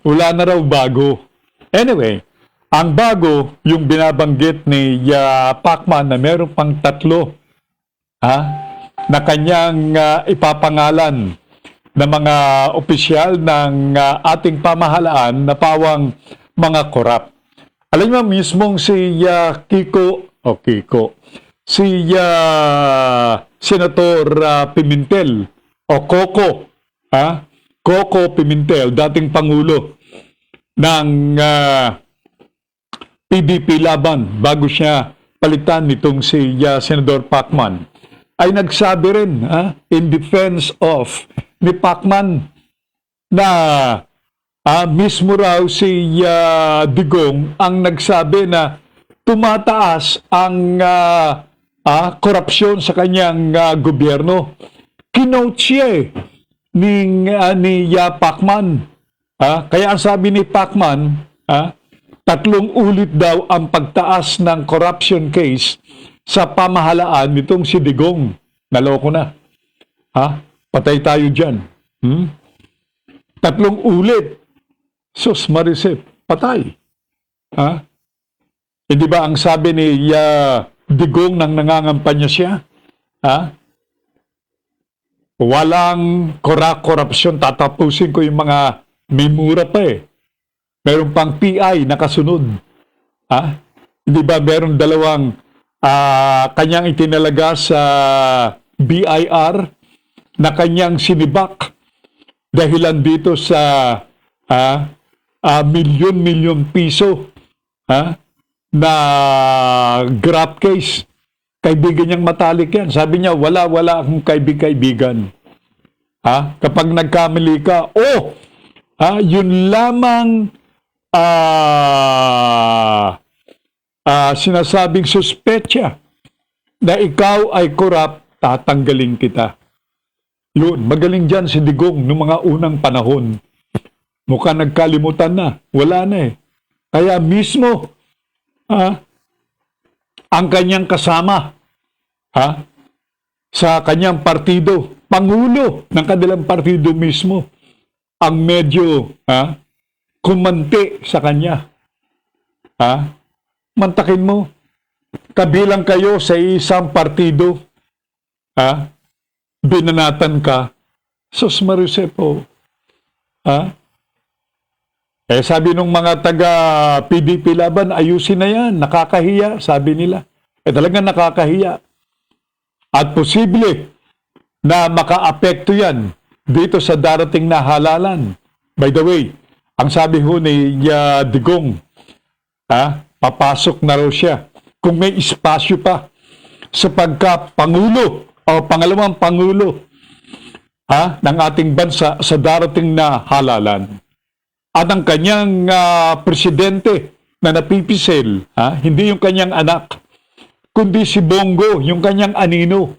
Wala na raw bago. Anyway, ang bago, yung binabanggit ni Pacman na meron pang 3 na kanyang ipapangalan na mga opisyal ng ating pamahalaan na pawang mga korap. Alam mo mismong si si Senator Pimentel o Coco, Coco Pimentel, dating Pangulo ng PDP Laban bago siya palitan nitong si Senador Pacman, ay nagsabi rin in defense of ni Pacman na mismo raw si Digong ang nagsabi na tumataas ang korupsyon sa kanyang gobyerno. Kinote siya ni Pacman. Kaya ang sabi ni Pacman, 3 ulit daw ang pagtaas ng corruption case sa pamahalaan nitong si Digong. Naloko na. Patay tayo dyan. 3 ulit. Sus Marisip, patay. Hindi ba ang sabi ni Digong nang nangangampanya siya? Walang korupsyon, tatapusin ko yung mga may mura pa Meron pang PI nakasunod. Hindi ba meron 2 kanyang itinalaga sa BIR na kanyang sinibak dahilan dito sa milyon-milyon piso na grab case. Kaibigan niyang matalik yan. Sabi niya, wala akong kaibigan. Kapag nagkamali ka, yun lamang sinasabing suspetsa na ikaw ay korap tatanggalin kita. Yun, magaling dyan si Digong noong mga unang panahon. Mukhang nagkalimutan na. Wala na eh. Kaya mismo, ang kanyang kasama, sa kanyang partido, pangulo ng kanilang partido mismo, ang medyo kumante sa kanya. Mantakin mo, kabilang kayo sa isang partido, binanatan ka, sus Marisepo, sabi nung mga taga PDP Laban, ayusin na yan, nakakahiya, sabi nila. Talagang nakakahiya. At posible na makaapekto yan dito sa darating na halalan. By the way, ang sabi ho ni Digong, papasok na raw siya kung may espasyo pa sa pagka-pangulo o pangalawang pangulo ng ating bansa sa darating na halalan. At ang kanyang presidente na napipisil, hindi yung kanyang anak, kundi si Bongo, yung kanyang anino.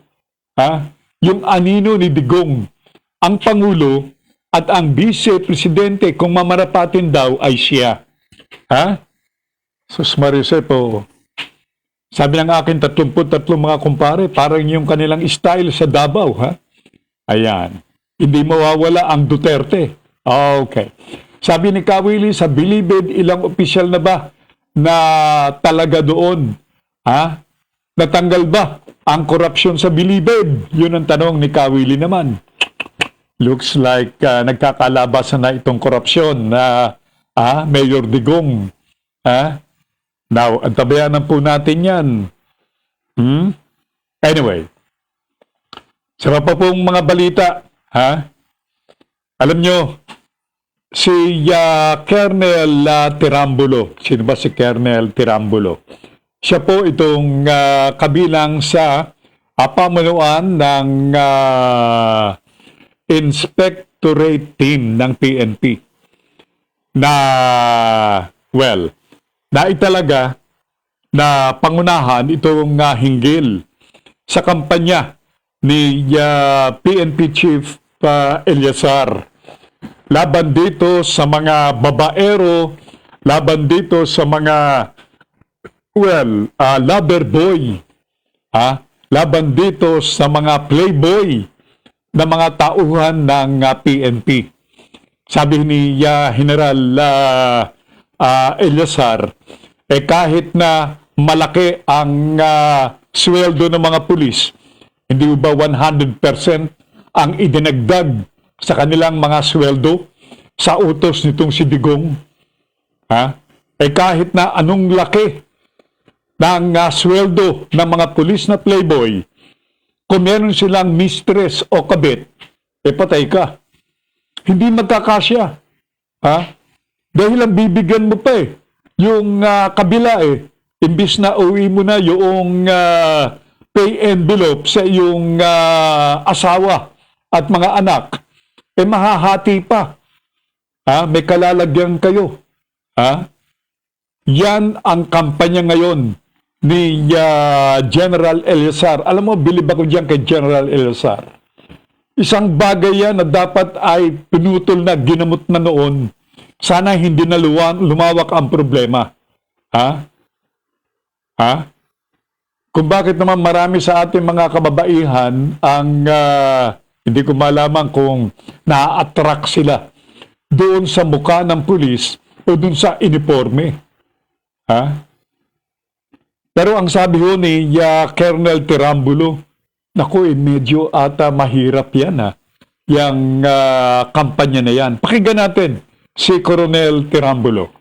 Yung anino ni Digong, ang pangulo at ang vice-presidente kung mamarapatin daw ay siya. Sus Marisepo, sabi ng akin 33 mga kumpare, parang yung kanilang style sa Davao. Ayan, hindi mawawala ang Duterte. Okay. Sabi ni Kawili, sa Bilibid, ilang opisyal na ba na talaga doon? Natanggal ba ang korupsyon sa Bilibid? Yun ang tanong ni Kawili naman. Looks like nagkakalabasan na itong korupsyon na Mayor Digong. Now, antabayanan po natin yan. Anyway, sarap pa pong mga balita. Alam nyo, si Colonel Tirambulo. Sino ba si Colonel Tirambulo? Siya po itong kabilang sa pamunuan ng Inspectorate Team ng PNP. Na, well, naitalaga na pangunahan itong hinggil sa kampanya ni PNP Chief Eliazar. Laban dito sa mga babaero, laban dito sa mga, lover boy, laban dito sa mga playboy na mga tauhan ng PNP. Sabi ni General Eliazar, kahit na malaki ang sweldo ng mga pulis, hindi ba 100% ang idinagdag sa kanilang mga sweldo sa utos nitong si Digong? Kahit na anong laki ng sweldo ng mga pulis na playboy, kung meron silang mistress o kabit, patay ka. Hindi magkakasya. Dahil ang bibigyan mo pa yung kabila imbis na uwi mo na yung pay envelope sa iyong asawa at mga anak, mahahati pa. May kalalagyan kayo. Yan ang kampanya ngayon ni General Eliazar. Alam mo, bilib ako dyan kay General Eliazar. Isang bagay yan na dapat ay pinutol na, ginamot na noon. Sana hindi na lumawak ang problema. Kung bakit naman marami sa ating mga kababaihan ang hindi ko malaman kung na-attract sila doon sa mukha ng pulis o doon sa uniforme. Pero ang sabi ho ni Colonel Tirambulo, naku, medyo ata mahirap yan yung kampanya na yan. Pakinggan natin si Colonel Tirambulo.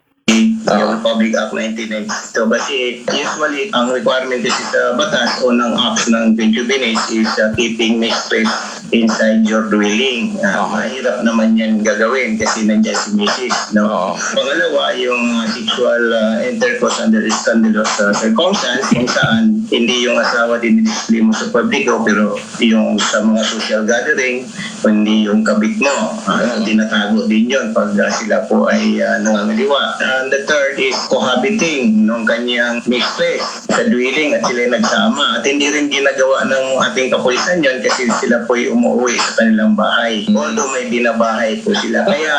Yung Public Act 1992. Kasi usually, ang requirement kasi sa batas o ng acts ng concubinage is keeping mistress inside your dwelling. Mahirap naman yan gagawin kasi nandiyan si Mrs. No? Pangalawa, yung sexual intercourse under scandalous circumstance kung saan hindi yung asawa dinidisplay mo sa publiko pero yung sa mga social gathering hindi yung kabit mo. Tinatago din yun pag sila po ay nangangaliwa. The third is cohabiting nung kanyang mistress sa dwelling at sila nagsama. At hindi rin ginagawa ng ating kapulisan yon kasi sila po'y umuwi sa kanilang bahay. Although may binabahay po sila. Kaya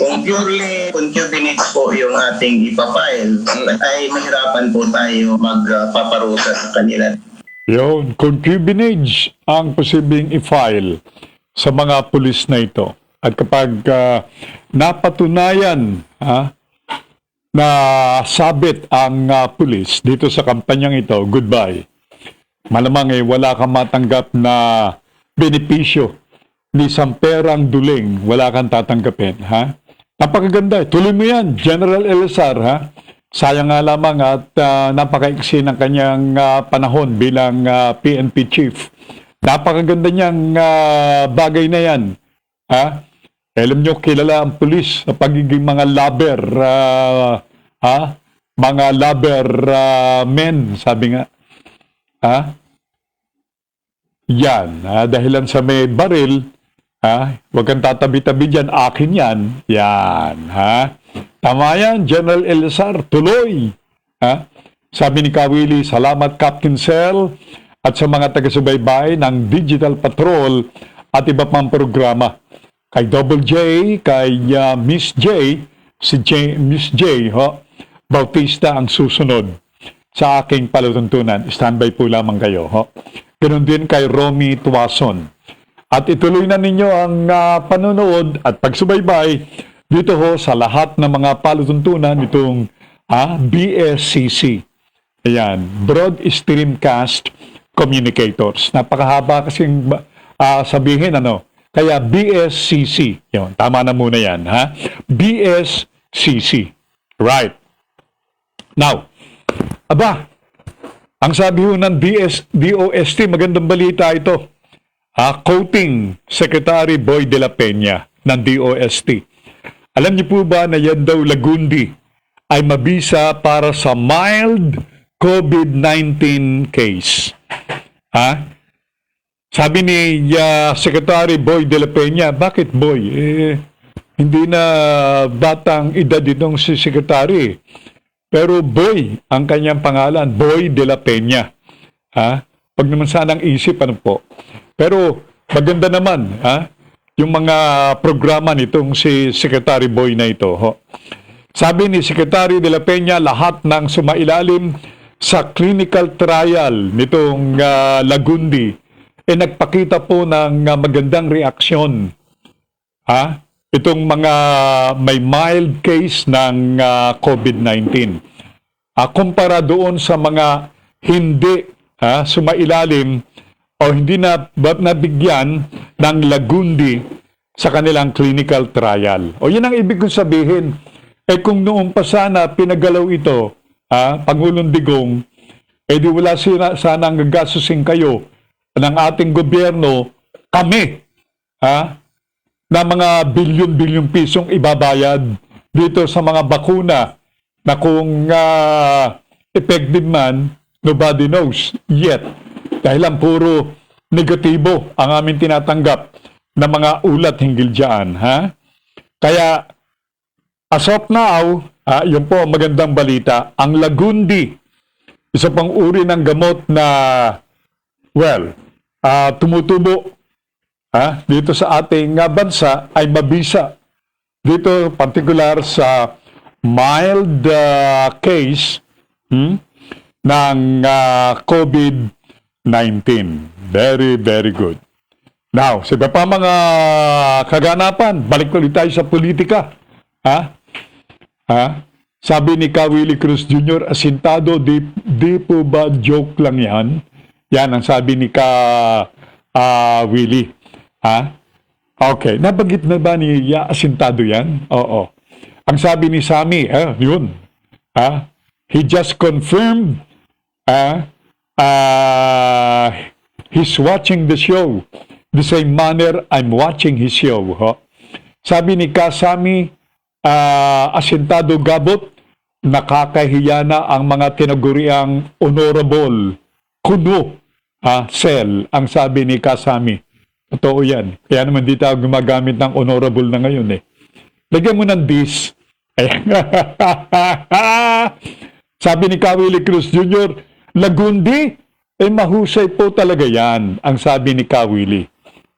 kung purely concubinage po yung ating ipapile, ay mahirapan po tayo magpaparusa sa kanila. Yun, concubinage ang posibleng i-file sa mga pulis na ito. At kapag napatunayan na sabit ang pulis dito sa kampanyang ito, goodbye. Malamang wala kang matanggap na benepisyo ni samperang duling, wala kang tatanggapin. Napakaganda. Tuloy mo yan, General Elazar. Sayang nga lamang at napakaiksi ng kanyang panahon bilang PNP chief. Napakaganda niyang bagay na yan. Alam nyo, kilala ang pulis sa pagiging mga lover, mga lover men, sabi nga. Yan, dahilan sa may baril, huwag kang tatabi-tabi dyan, akin yan. Yan, tama yan, General Elazar, tuloy. Sabi ni Kawili, salamat Captain Sel at sa mga taga-subaybay ng Digital Patrol at iba pang programa. Kay Double J, kay Miss J, Miss J, Bautista ang susunod sa aking palatuntunan. Standby po lamang kayo. Ganun din kay Romy Tuason. At ituloy na ninyo ang panonood at pagsubaybay dito sa lahat ng mga palatuntunan itong BSCC. Ayan, Broad Streamcast Communicators. Napakahaba kasing sabihin Kaya BSCC. Yun, tama na muna yan. BSCC. Right. Now, ang sabi ho ng DOST, magandang balita ito. Quoting Secretary Boy de la Peña ng DOST. Alam niyo po ba na yan daw Lagundi ay mabisa para sa mild COVID-19 case? Sabi ni Secretary Boy de la Peña, bakit Boy? Hindi na batang edad itong si Secretary. Pero Boy ang kanyang pangalan, Boy de la Peña. Pag naman sanang isip, po. Pero maganda naman, yung mga programa nitong si Secretary Boy na ito. Sabi ni Secretary de la Peña, lahat ng sumailalim sa clinical trial nitong Lagundi, nagpakita po ng magandang reaksyon. Itong mga may mild case ng COVID-19. Kumpara doon sa mga hindi sumailalim o hindi na nabigyan ng Lagundi sa kanilang clinical trial. O yun ang ibig kong sabihin. Kung noong pa sana pinagalaw ito, Pangulong Digong, di wala sanang gagastusin kayo ng ating gobyerno, kami, na mga bilyon-bilyong pisong ibabayad dito sa mga bakuna na kung effective man, nobody knows yet. Dahil lang puro negatibo ang aming tinatanggap na mga ulat hinggil dyan. Kaya, as of now, yun po magandang balita, ang Lagundi, isa pang uri ng gamot na tumutubo dito sa ating bansa ay mabisa. Dito, particular sa mild case ng COVID-19. Very, very good. Now, sa iba pa mga kaganapan, balik ulit tayo sa politika. Sabi ni Willie Cruz Jr., asintado, di po ba joke lang yan? Yan ang sabi ni Willie. Okay. Nabanggit na ba ni asintado yan? Oo. Ang sabi ni Sammy, yun. He just confirmed he's watching the show. The same manner I'm watching his show. Sabi ni Sammy, asintado Gabot, nakakahiya na ang mga tinaguriang honorable kuno Sel, ang sabi ni Kasami. Totoo yan. Kaya naman di tayo gumagamit ng honorable na ngayon. Lagyan mo ng this Sabi ni Kawili Cruz Jr., Lagundi, mahusay po talaga yan, ang sabi ni Kawili.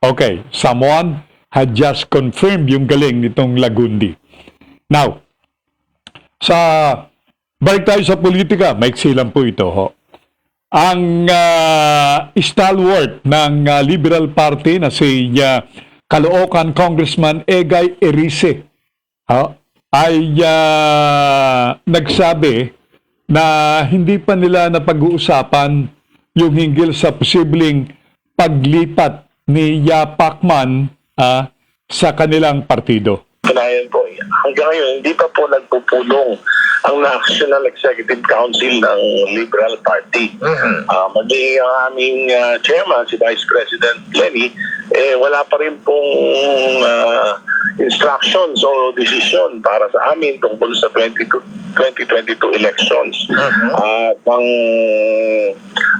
Okay, someone had just confirmed yung galing nitong Lagundi. Now, balik tayo sa politika, maiksi lang po ito. Ho. Ang stalwart ng Liberal Party na si Caloocan Congressman Egay Erice ay nagsabi na hindi pa nila napag-uusapan yung hinggil sa posibleng paglipat ni Pacman sa kanilang partido. Kanayan po, hanggang ngayon, hindi pa po nagpupulong ang National Executive Council ng Liberal Party. Maging ang aming chairman, si Vice President Lenny, wala pa rin pong instructions o decision para sa amin tungkol sa 2022 elections.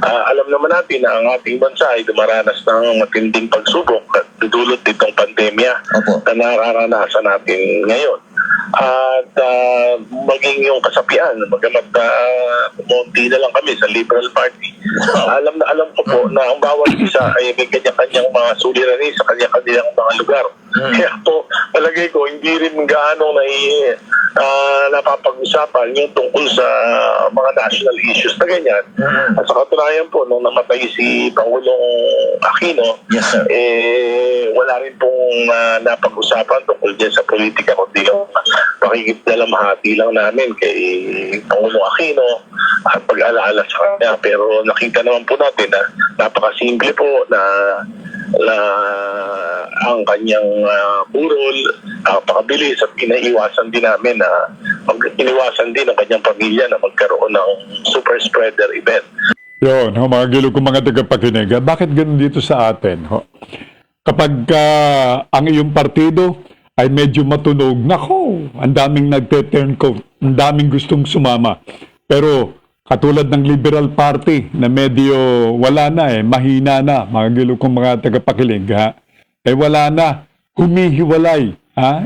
Alam naman natin na ang ating bansa ay dumaranas ng matinding pagsubok at dudulot itong pandemya na nararanasan natin ngayon. At maging yung kasapian, magamat kumonti na lang kami sa Liberal Party. Alam ko po na ang bawat isa ay may kanya-kanyang mga suliranin sa kanya-kanyang mga lugar. Kaya po, palagay ko, hindi rin gaano napapag-usapan yung tungkol sa mga national issues na ganyan. At sa katunayan po, nung namatay si Pangulong Aquino, wala rin pong napag-usapan tungkol dyan sa politika, kundi yung pakikipdalamhati lang namin kay Pangulong Aquino at pag-alaala sa kanya. Pero nakita naman po natin na napakasimple po na ang kanyang burol, napakabilis at inaiwasan din namin na iniwasan din ang kanyang pamilya na magkaroon ng super spreader event. Yun, mga gilo kong mga tagapakinig, bakit ganun dito sa atin? Kapag ang iyong partido ay medyo matunog, nako, ang daming nagte-turn coat, ang daming gustong sumama. Pero katulad ng Liberal Party na medyo wala na mahina na, mga gilo kong mga tagapakinig, wala na, humihiwalay.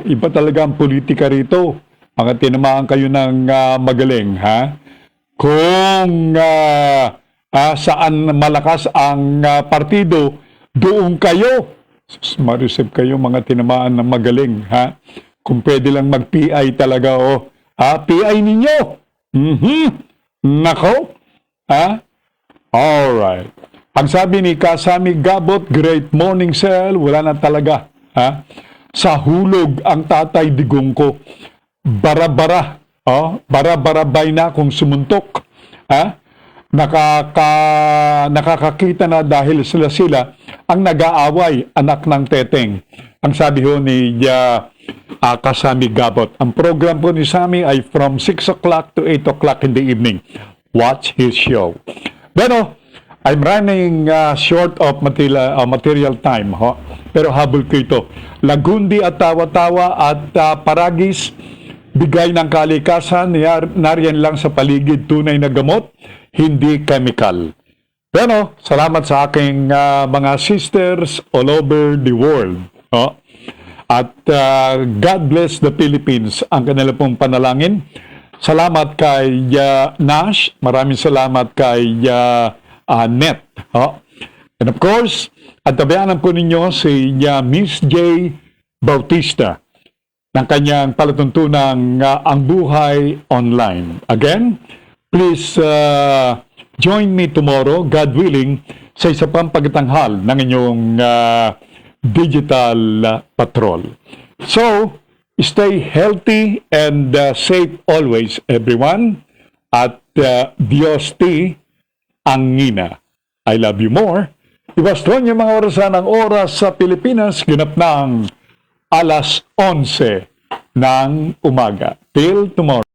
Iba talaga ang politika rito. Mga tinamaan kayo ng magaling. Kung saan malakas ang partido, doon kayo. Marisip kayo mga tinamaan ng magaling. Kung pwede lang mag-PI talaga. PI ninyo. Nako. Alright. Ang sabi ni Kasami Gabot, great morning sir, wala na talaga. Sa hulog ang Tatay Digong ko. Bara-bara. Bara-barabay na kung sumuntok. Nakakakita na dahil sila ang nag-aaway, anak ng teteng. Ang sabi ho ni Kasami Gabot. Ang program po ni Sami ay from 6 o'clock to 8 o'clock in the evening. Watch his show. Pero, I'm running short of material time. Pero habol ko ito. Lagundi at Tawa-Tawa at Paragis, bigay ng kalikasan, nariyan lang sa paligid, tunay na gamot, hindi chemical. Pero, salamat sa aking mga sisters all over the world. At God bless the Philippines, ang kanila pong panalangin. Salamat kay Nash, maraming salamat kay Net. And of course, at tabayanan po ninyo si Miss J. Bautista ng kanyang palatuntunang Ang Buhay Online. Again, please join me tomorrow, God willing, sa isa pang pagtanghal ng inyong digital patrol. So, stay healthy and safe always, everyone. At Diyos ti Angina. I love you more. Ibaston yung mga orasan ng oras sa Pilipinas, ganap ng alas 11 ng umaga. Till tomorrow.